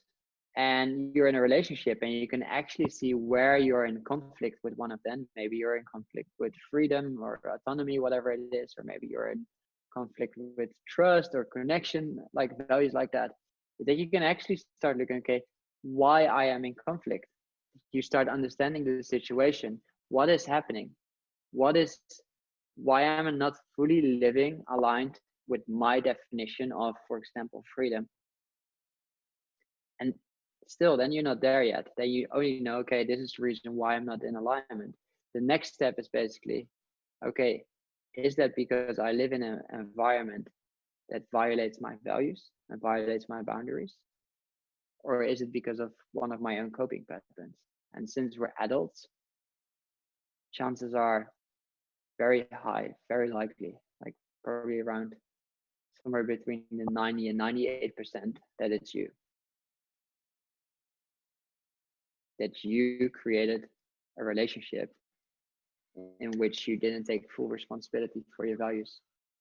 and you're in a relationship, and you can actually see where you're in conflict with one of them, maybe you're in conflict with freedom or autonomy, whatever it is, or maybe you're in conflict with trust or connection, like values like that, then you can actually start looking, okay, why I am in conflict. You start understanding the situation. What is happening? Why am I not fully living aligned with my definition of, for example, freedom? And still, then you're not there yet. Then you only know, okay, this is the reason why I'm not in alignment. The next step is basically, okay, is that because I live in an environment that violates my values and violates my boundaries? Or is it because of one of my own coping patterns? And since we're adults, chances are very high, very likely, like probably around somewhere between the 90 and 98% that it's you. That you created a relationship in which you didn't take full responsibility for your values,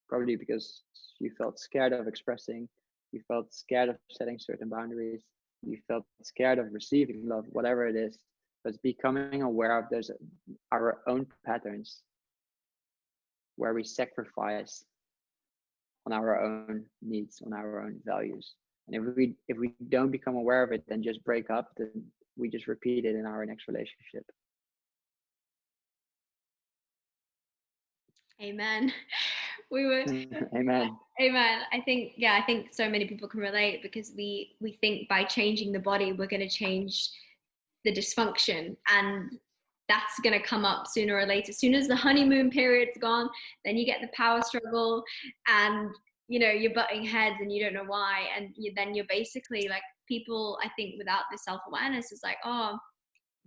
probably because you felt scared of expressing, you felt scared of setting certain boundaries, you felt scared of receiving love, whatever it is. But it's becoming aware of those, our own patterns, where we sacrifice on our own needs, on our own values. And if we don't become aware of it, then just break up, then we just repeat it in our next relationship. Amen. We were Amen. Amen. I think so many people can relate, because we think by changing the body we're going to change the dysfunction, and that's going to come up sooner or later. As soon as the honeymoon period's gone, then you get the power struggle, and you're butting heads and you don't know why, and then you're basically like, people, I think, without the self-awareness, is like, oh,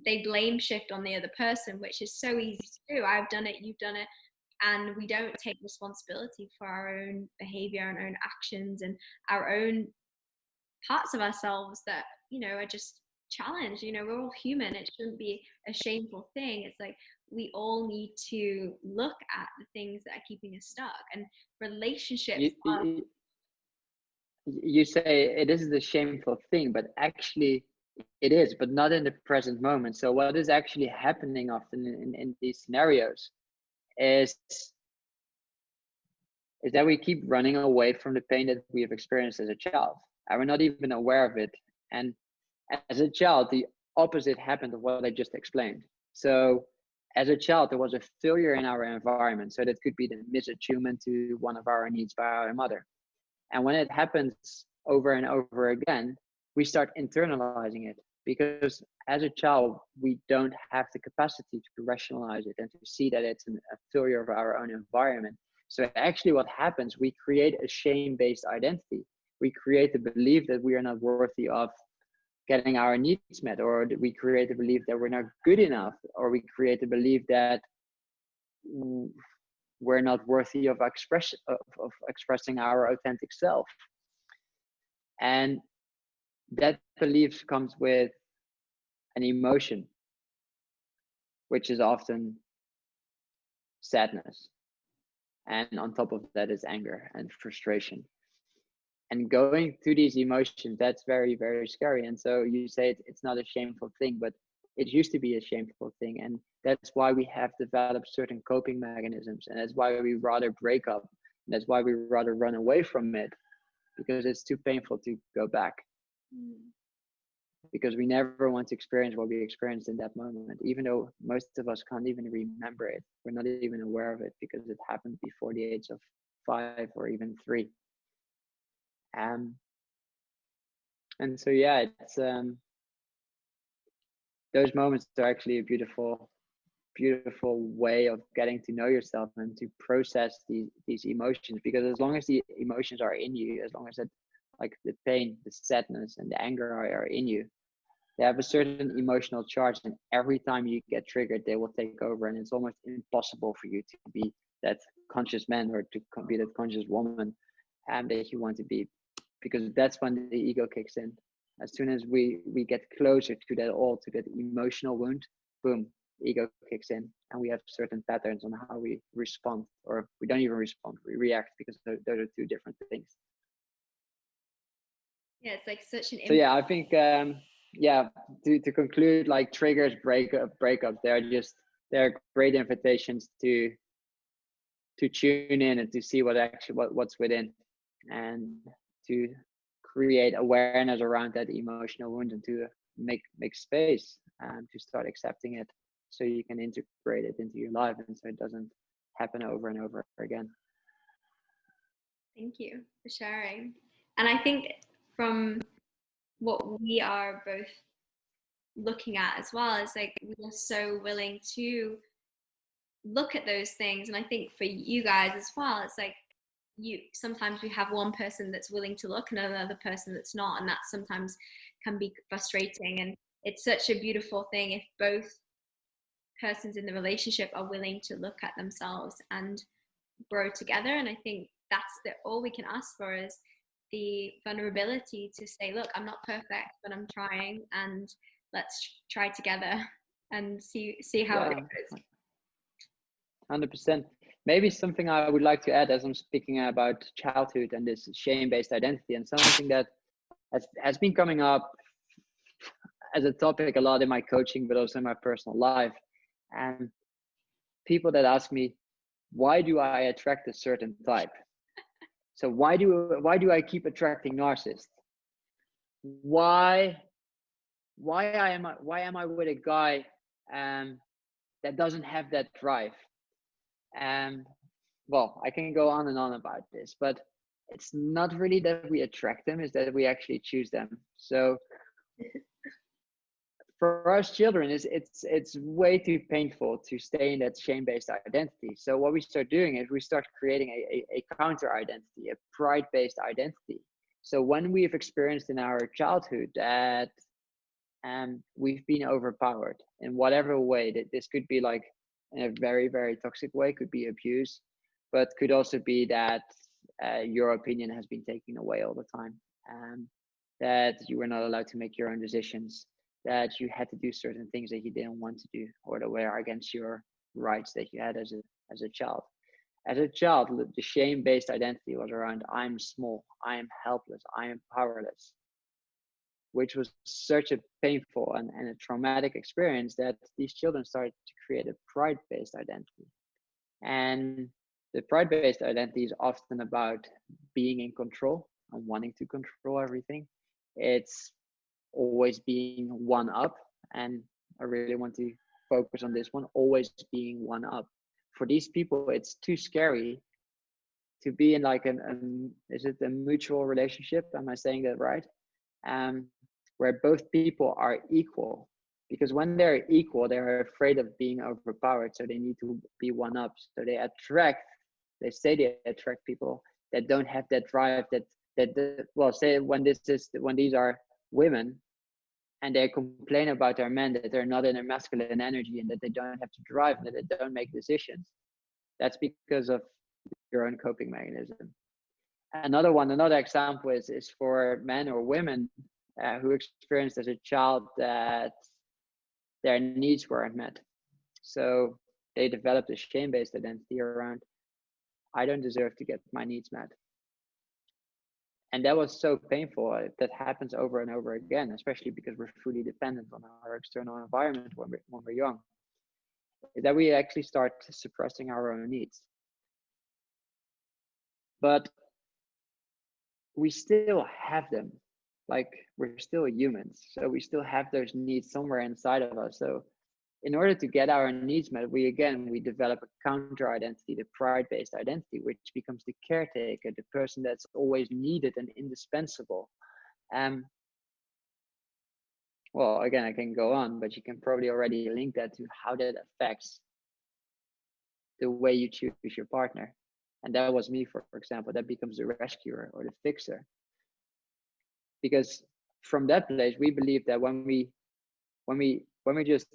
they blame shift on the other person, which is so easy to do. I've done it, you've done it. And we don't take responsibility for our own behavior and own actions and our own parts of ourselves that are just challenged. We're all human. It shouldn't be a shameful thing. It's like, we all need to look at the things that are keeping us stuck, and relationships you say it is the shameful thing, but actually it is, but not in the present moment. So what is actually happening often in these scenarios is that we keep running away from the pain that we have experienced as a child, and we're not even aware of it. And as a child, the opposite happened of what I just explained. So as a child, there was a failure in our environment. So that could be the misattunement to one of our needs by our mother. And when it happens over and over again, we start internalizing it, because as a child, we don't have the capacity to rationalize it and to see that it's a failure of our own environment. So actually what happens, we create a shame-based identity. We create the belief that we are not worthy of getting our needs met, or we create the belief that we're not good enough, or we create the belief that we're not worthy of expressing our authentic self. And that belief comes with an emotion, which is often sadness. And on top of that is anger and frustration. And going through these emotions, that's very, very scary. And so you say it's not a shameful thing, but it used to be a shameful thing. And that's why we have developed certain coping mechanisms. And that's why we rather break up. And that's why we rather run away from it, because it's too painful to go back. Because we never want to experience what we experienced in that moment, even though most of us can't even remember it. We're not even aware of it because it happened before the age of 5 or even 3. And so, yeah, it's those moments are actually a beautiful way of getting to know yourself and to process these emotions. Because as long as the emotions are in you, as long as it, like the pain, the sadness, and the anger are in you, they have a certain emotional charge, and every time you get triggered, they will take over, and it's almost impossible for you to be that conscious man or to be that conscious woman that you want to be, because that's when the ego kicks in. As soon as we get closer to that emotional wound, boom, ego kicks in, and we have certain patterns on how we respond, or we don't even respond, we react, because those are two different things. Yeah, it's like such an. So yeah, I think to conclude, like triggers, breakups, they're great invitations to tune in and to see what's within, and to create awareness around that emotional wound, and to make space and to start accepting it, so you can integrate it into your life, and so it doesn't happen over and over again. Thank you for sharing. And I think from what we are both looking at as well, is like, we are so willing to look at those things. And I think for you guys as well, it's like, sometimes we have one person that's willing to look and another person that's not, and that sometimes can be frustrating. And it's such a beautiful thing if both persons in the relationship are willing to look at themselves and grow together. And I think that's all we can ask for, is the vulnerability to say, look, I'm not perfect, but I'm trying, and let's try together and see how it goes. 100%. Maybe something I would like to add, as I'm speaking about childhood and this shame-based identity, and something that has been coming up as a topic a lot in my coaching, but also in my personal life. And people that ask me, why do I attract a certain type? So why do I keep attracting narcissists? Why am I with a guy that doesn't have that drive? And well, I can go on and on about this, but it's not really that we attract them, it's that we actually choose them. So for us children, it's way too painful to stay in that shame-based identity. So what we start doing is we start creating a counter identity, a pride-based identity. So when we've experienced in our childhood that we've been overpowered in whatever way, that this could be like in a very, very toxic way, could be abuse, but could also be that your opinion has been taken away all the time, that you were not allowed to make your own decisions, that you had to do certain things that you didn't want to do or that were against your rights that you had as a child. As a child, the shame-based identity was around I'm small, I am helpless, I am powerless, which was such a painful and a traumatic experience that these children started to create a pride-based identity. And the pride-based identity is often about being in control and wanting to control everything. It's always being one up. And I really want to focus on this one, always being one up. For these people, it's too scary to be in like is it a mutual relationship? Am I saying that right? Where both people are equal. Because when they're equal, they're afraid of being overpowered. So they need to be one up. So they say they attract people that don't have that drive, say when these are women and they complain about their men, that they're not in their masculine energy and that they don't have to drive, and that they don't make decisions. That's because of your own coping mechanism. Another example is for men or women who experienced as a child that their needs weren't met. So they developed a shame-based identity around, I don't deserve to get my needs met. And that was so painful. That happens over and over again, especially because we're fully dependent on our external environment when we're young, is that we actually start suppressing our own needs. But we still have them. Like, we're still humans, so we still have those needs somewhere inside of us. So in order to get our needs met, we develop a counter identity, the pride-based identity, which becomes the caretaker, the person that's always needed and indispensable. Well, again, I can go on, but you can probably already link that to how that affects the way you choose your partner. And that was me, for example. That becomes the rescuer or the fixer. Because from that place, we believe that when we just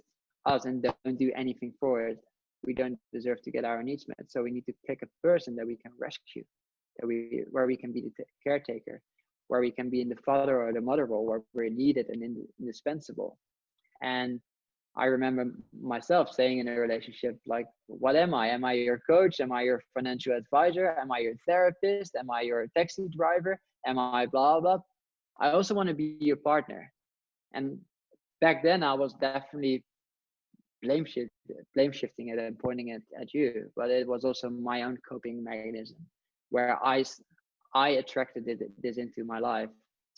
us and don't do anything for it, we don't deserve to get our needs met. So we need to pick a person that we can rescue, where we can be the caretaker, where we can be in the father or the mother role, where we're needed and indispensable. And I remember myself saying in a relationship, like, what am I? Am I your coach? Am I your financial advisor? Am I your therapist? Am I your taxi driver? Am I blah, blah? I also want to be your partner. And back then I was definitely blame shifting it and pointing it at you, but it was also my own coping mechanism where I attracted this into my life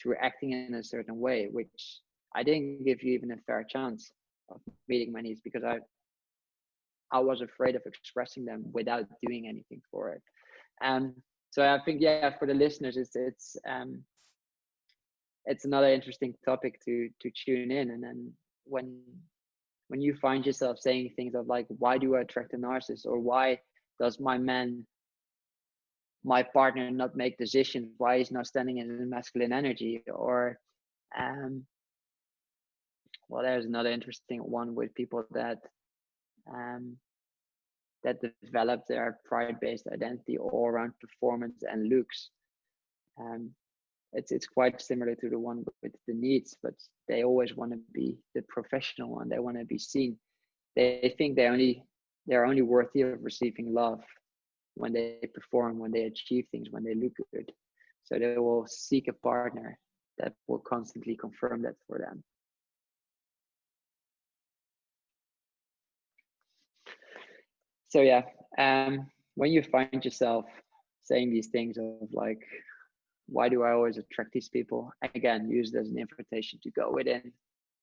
through acting in a certain way, which I didn't give you even a fair chance of meeting my needs because I was afraid of expressing them without doing anything for it. So I think, yeah, for the listeners, it's another interesting topic to tune in. And then when you find yourself saying things of like, why do I attract a narcissist, or why does my partner not make decisions, why he's not standing in his masculine energy, or well, there's another interesting one with people that develop their pride-based identity all around performance and looks. It's quite similar to the one with the needs, but they always want to be the professional one. They want to be seen. They think they're only worthy of receiving love when they perform, when they achieve things, when they look good. So they will seek a partner that will constantly confirm that for them. So yeah, when you find yourself saying these things of like, why do I always attract these people? Again, use it as an invitation to go within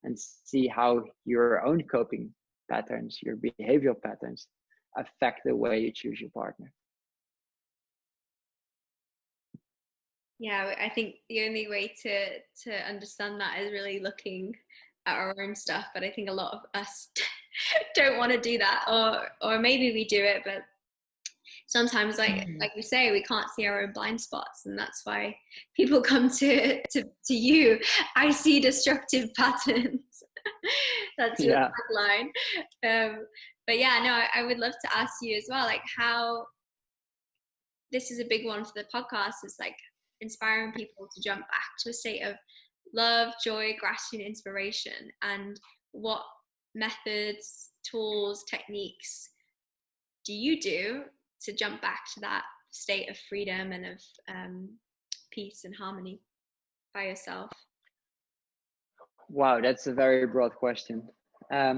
and see how your own coping patterns, your behavioral patterns affect the way you choose your partner. Yeah, I think the only way to understand that is really looking at our own stuff. But I think a lot of us don't want to do that, or maybe we do it, but sometimes, like you say, we can't see our own blind spots, and that's why people come to you. I see destructive patterns. That's your tagline. But yeah, no, I would love to ask you as well, like how this is a big one for the podcast, is like inspiring people to jump back to a state of love, joy, gratitude, inspiration, and what methods, tools, techniques do you do to jump back to that state of freedom and of peace and harmony by yourself? Wow, that's a very broad question. I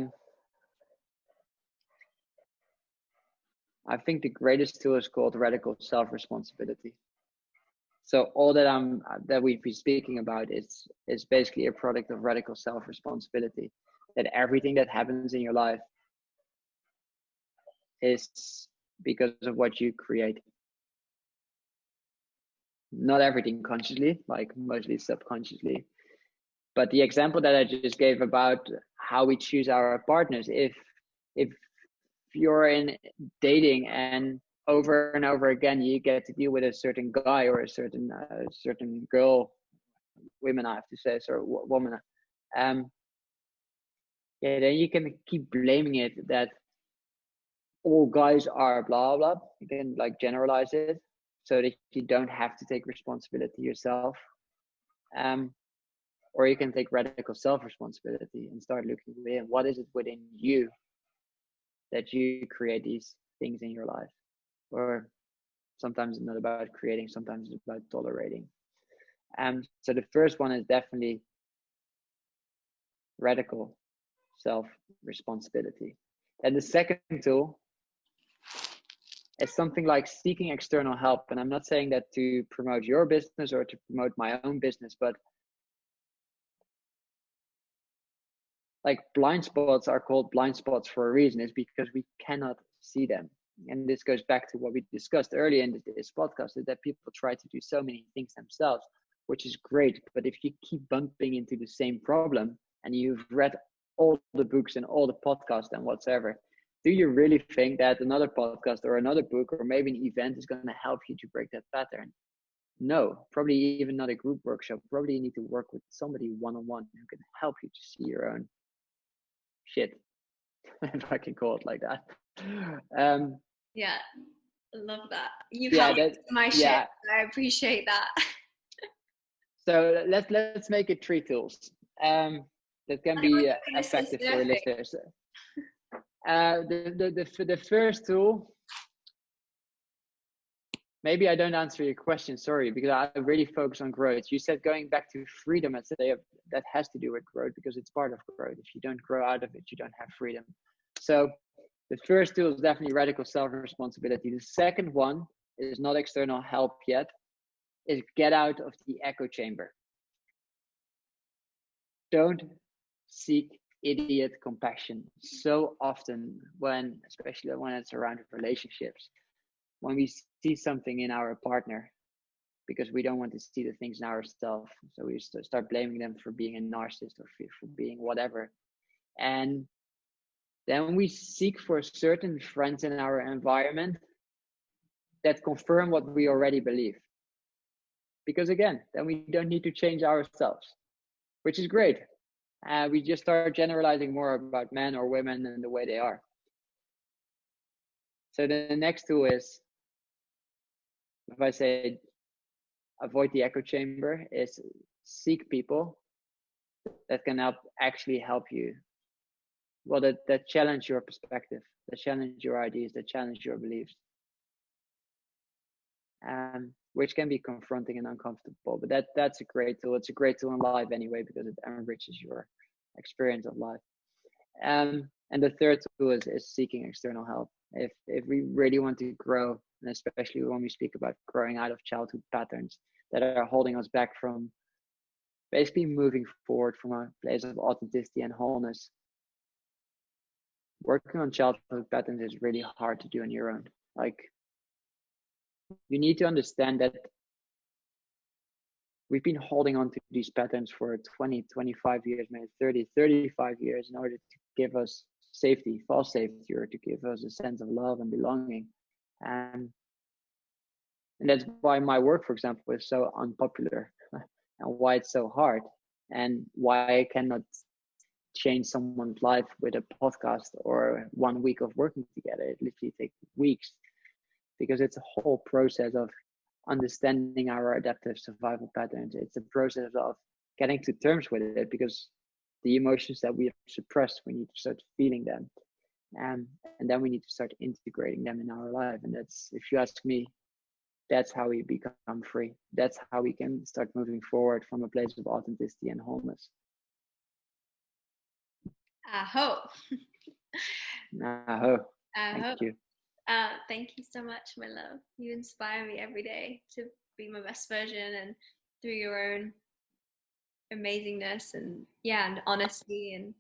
think the greatest tool is called radical self-responsibility. So all that we've been speaking about is basically a product of radical self-responsibility. That everything that happens in your life is because of what you create. Not everything consciously, like mostly subconsciously. But the example that I just gave about how we choose our partners, if you're in dating and over and over again you get to deal with a certain guy or a certain girl, women, I have to say, so woman, yeah, then you can keep blaming it that all guys are blah blah. You can like generalize it so that you don't have to take responsibility yourself. Or you can take radical self-responsibility and start looking within. What is it within you that you create these things in your life? Or sometimes it's not about creating, sometimes it's about tolerating. So the first one is definitely radical self-responsibility. And the second tool is something like seeking external help. And I'm not saying that to promote your business or to promote my own business, but like blind spots are called blind spots for a reason. Is because we cannot see them. And this goes back to what we discussed earlier in this podcast, is that people try to do so many things themselves, which is great. But if you keep bumping into the same problem and you've read all the books and all the podcasts and whatsoever, do you really think that another podcast or another book or maybe an event is going to help you to break that pattern? No, probably even not a group workshop. Probably you need to work with somebody one-on-one who can help you to see your own shit, if I can call it like that. Yeah, I love that. You've helped my shit. I appreciate that. So let's make it 3 tools that can be effective for your listeners. The first tool, maybe I don't answer your question, sorry, because I really focus on growth. You said going back to freedom, and say that has to do with growth because it's part of growth. If you don't grow out of it, you don't have freedom. So the first tool is definitely radical self-responsibility. The second one is not external help yet, is get out of the echo chamber. Don't seek idiot compassion. So often especially when it's around relationships, when we see something in our partner, because we don't want to see the things in ourselves, so we start blaming them for being a narcissist or for being whatever. And then we seek for certain friends in our environment that confirm what we already believe. Because again, then we don't need to change ourselves, which is great. We just start generalizing more about men or women and the way they are. So the next tool is, if I say avoid the echo chamber, is seek people that can actually help you. Well, that challenge your perspective, that challenge your ideas, that challenge your beliefs. Which can be confronting and uncomfortable, but that's a great tool. It's a great tool in life anyway, because it enriches your experience of life. And the third tool is seeking external help. If we really want to grow, and especially when we speak about growing out of childhood patterns that are holding us back from basically moving forward from a place of authenticity and wholeness, working on childhood patterns is really hard to do on your own. Like, you need to understand that we've been holding on to these patterns for 20, 25 years, maybe 30, 35 years in order to give us safety, false safety, or to give us a sense of love and belonging. And that's why my work, for example, is so unpopular and why it's so hard and why I cannot change someone's life with a podcast or 1 week of working together. It literally takes weeks because it's a whole process of understanding our adaptive survival patterns. It's a process of getting to terms with it because the emotions that we have suppressed, we need to start feeling them. And then we need to start integrating them in our life. And that's, if you ask me, that's how we become free. That's how we can start moving forward from a place of authenticity and wholeness. I hope. Thank you. Thank you so much, my love. You inspire me every day to be my best version, and through your own amazingness and and honesty and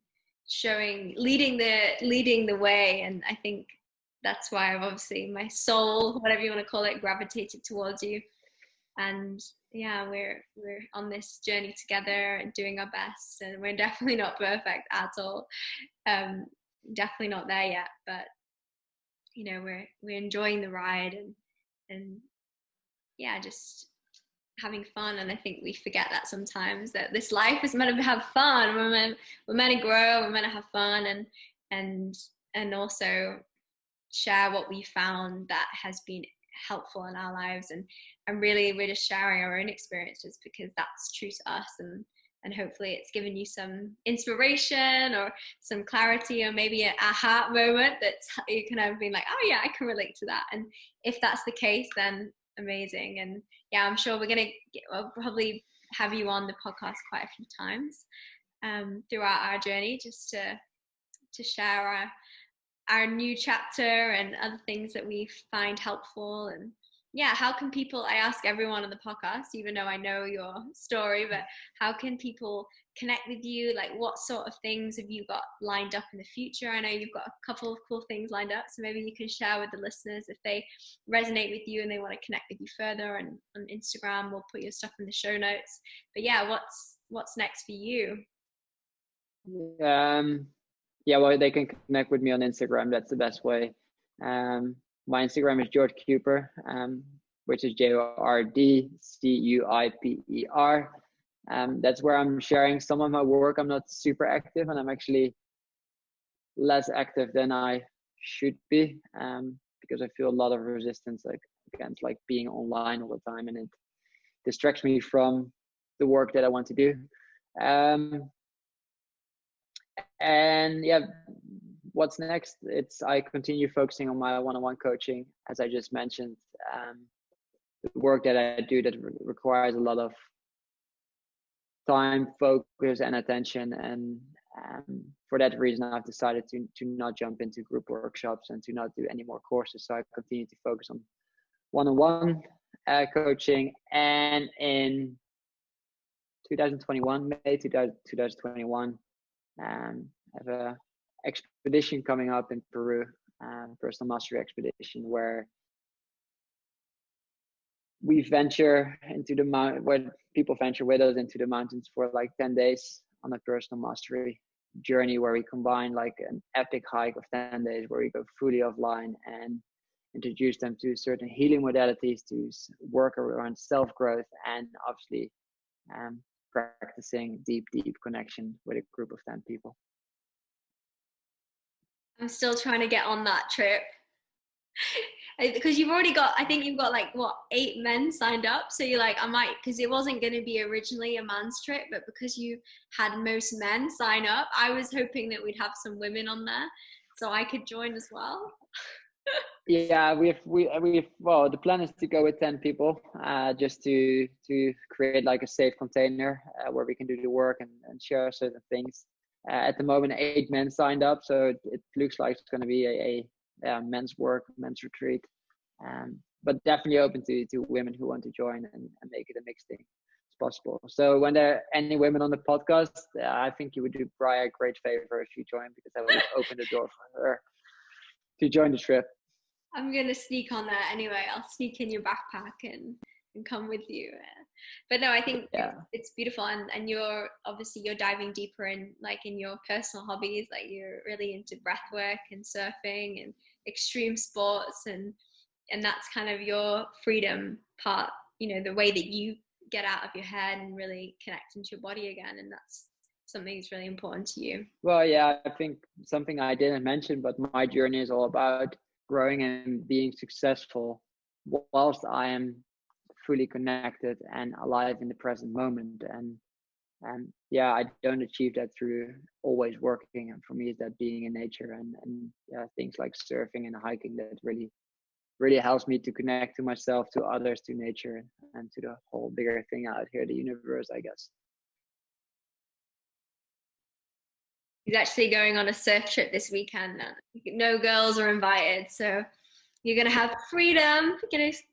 leading the way. And I think that's why I've obviously, my soul, whatever you want to call it, gravitated towards you. And we're on this journey together and doing our best, and we're definitely not perfect at all, definitely not there yet, but we're enjoying the ride and just having fun. And I think we forget that sometimes, that this life is meant to have fun. We're meant to grow, we're meant to have fun, and also share what we found that has been helpful in our lives. And really, we're just sharing our own experiences because that's true to us, and hopefully it's given you some inspiration or some clarity, or maybe an aha moment that's you can have been like, oh yeah, I can relate to that. And if that's the case, then amazing. And I'm sure we'll probably have you on the podcast quite a few times throughout our journey, just to share our new chapter and other things that we find helpful. And how can people, I ask everyone on the podcast, even though I know your story, but how can people connect with you? Like, what sort of things have you got lined up in the future? I know you've got a couple of cool things lined up, so maybe you can share with the listeners if they resonate with you and they want to connect with you further. And on Instagram, we'll put your stuff in the show notes. But what's next for you? Well, they can connect with me on Instagram. That's the best way. My Instagram is Jord Cuiper, which is JordCuiper. That's where I'm sharing some of my work. I'm not super active, and I'm actually less active than I should be, because I feel a lot of resistance against being online all the time, and it distracts me from the work that I want to do. And what's next? I continue focusing on my one-on-one coaching, as I just mentioned. The work that I do that requires a lot of time, focus, and attention, and for that reason, I've decided to not jump into group workshops and to not do any more courses. So I continue to focus on one-on-one coaching. And in 2021, May 2021, I have a expedition coming up in Peru, personal mastery expedition, where we venture into the mountain, where people venture with us into the mountains for 10 days on a personal mastery journey, where we combine an epic hike of 10 days where we go fully offline and introduce them to certain healing modalities, to work around self-growth, and obviously practicing deep connection with a group of 10 people. I'm still trying to get on that trip because you've already got, I think you've got 8 men signed up. So you're I might, because it wasn't going to be originally a man's trip, but because you had most men sign up, I was hoping that we'd have some women on there so I could join as well. Well, the plan is to go with 10 people, just to create a safe container where we can do the work and share certain things. At the moment, 8 men signed up, so it looks like it's going to be men's work, men's retreat. But definitely open to women who want to join and make it a mixed thing as possible. So when there are any women on the podcast, I think you would do Brian a great favor if you join, because that would open the door for her to join the trip. I'm going to sneak on that anyway. I'll sneak in your backpack and come with you. But no, I think it's beautiful. And you're diving deeper in your personal hobbies. Like, you're really into breath work and surfing and extreme sports, and that's kind of your freedom part, the way that you get out of your head and really connect into your body again. And that's something that's really important to you. Well, yeah, I think something I didn't mention, but my journey is all about growing and being successful whilst I am fully connected and alive in the present moment. And I don't achieve that through always working. And for me, it's that being in nature and things like surfing and hiking that really helps me to connect to myself, to others, to nature, and to the whole bigger thing out here, the universe, I guess. He's actually going on a surf trip this weekend. No girls are invited, so you're gonna have freedom.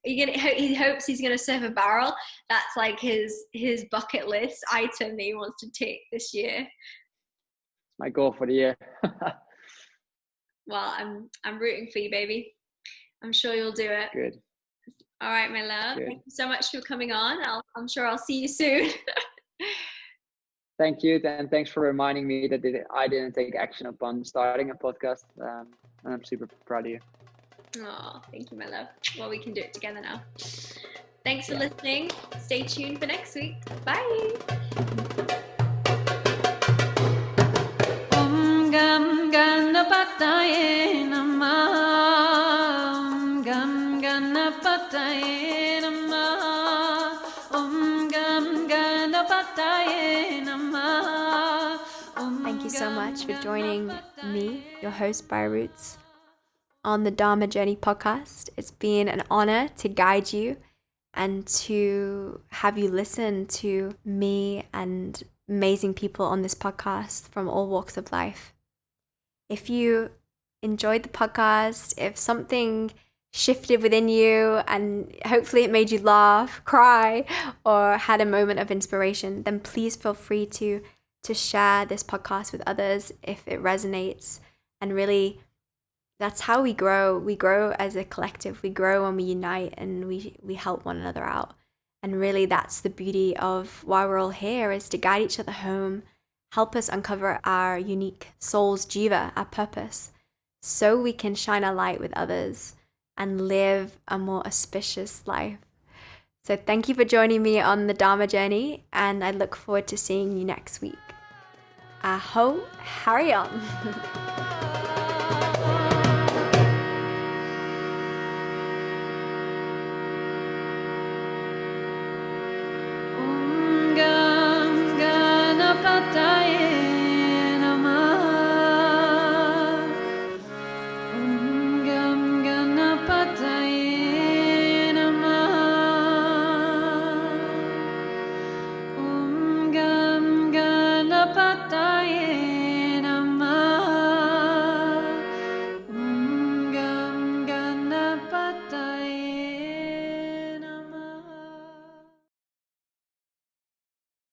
He hopes he's gonna surf a barrel. That's like his bucket list item that he wants to take this year. My goal for the year. Well, I'm rooting for you, baby. I'm sure you'll do it. Good. All right, my love. Good. Thank you so much for coming on. I'm sure I'll see you soon. Thank you, and thanks for reminding me that I didn't take action upon starting a podcast. And I'm super proud of you. Oh, thank you, my love. Well, we can do it together now. Thanks for listening. Stay tuned for next week. Bye. Thank you so much for joining me, your host, Roots, on the Dharma Journey podcast. It's been an honor to guide you and to have you listen to me and amazing people on this podcast from all walks of life. If you enjoyed the podcast, if something shifted within you and hopefully it made you laugh, cry, or had a moment of inspiration, then please feel free to share this podcast with others if it resonates. And really, that's how we grow. We grow as a collective. We grow when we unite and we help one another out. And really, that's the beauty of why we're all here, is to guide each other home, help us uncover our unique soul's jiva, our purpose, so we can shine a light with others and live a more auspicious life. So thank you for joining me on the Dharma Journey, and I look forward to seeing you next week. Aho, Harry on.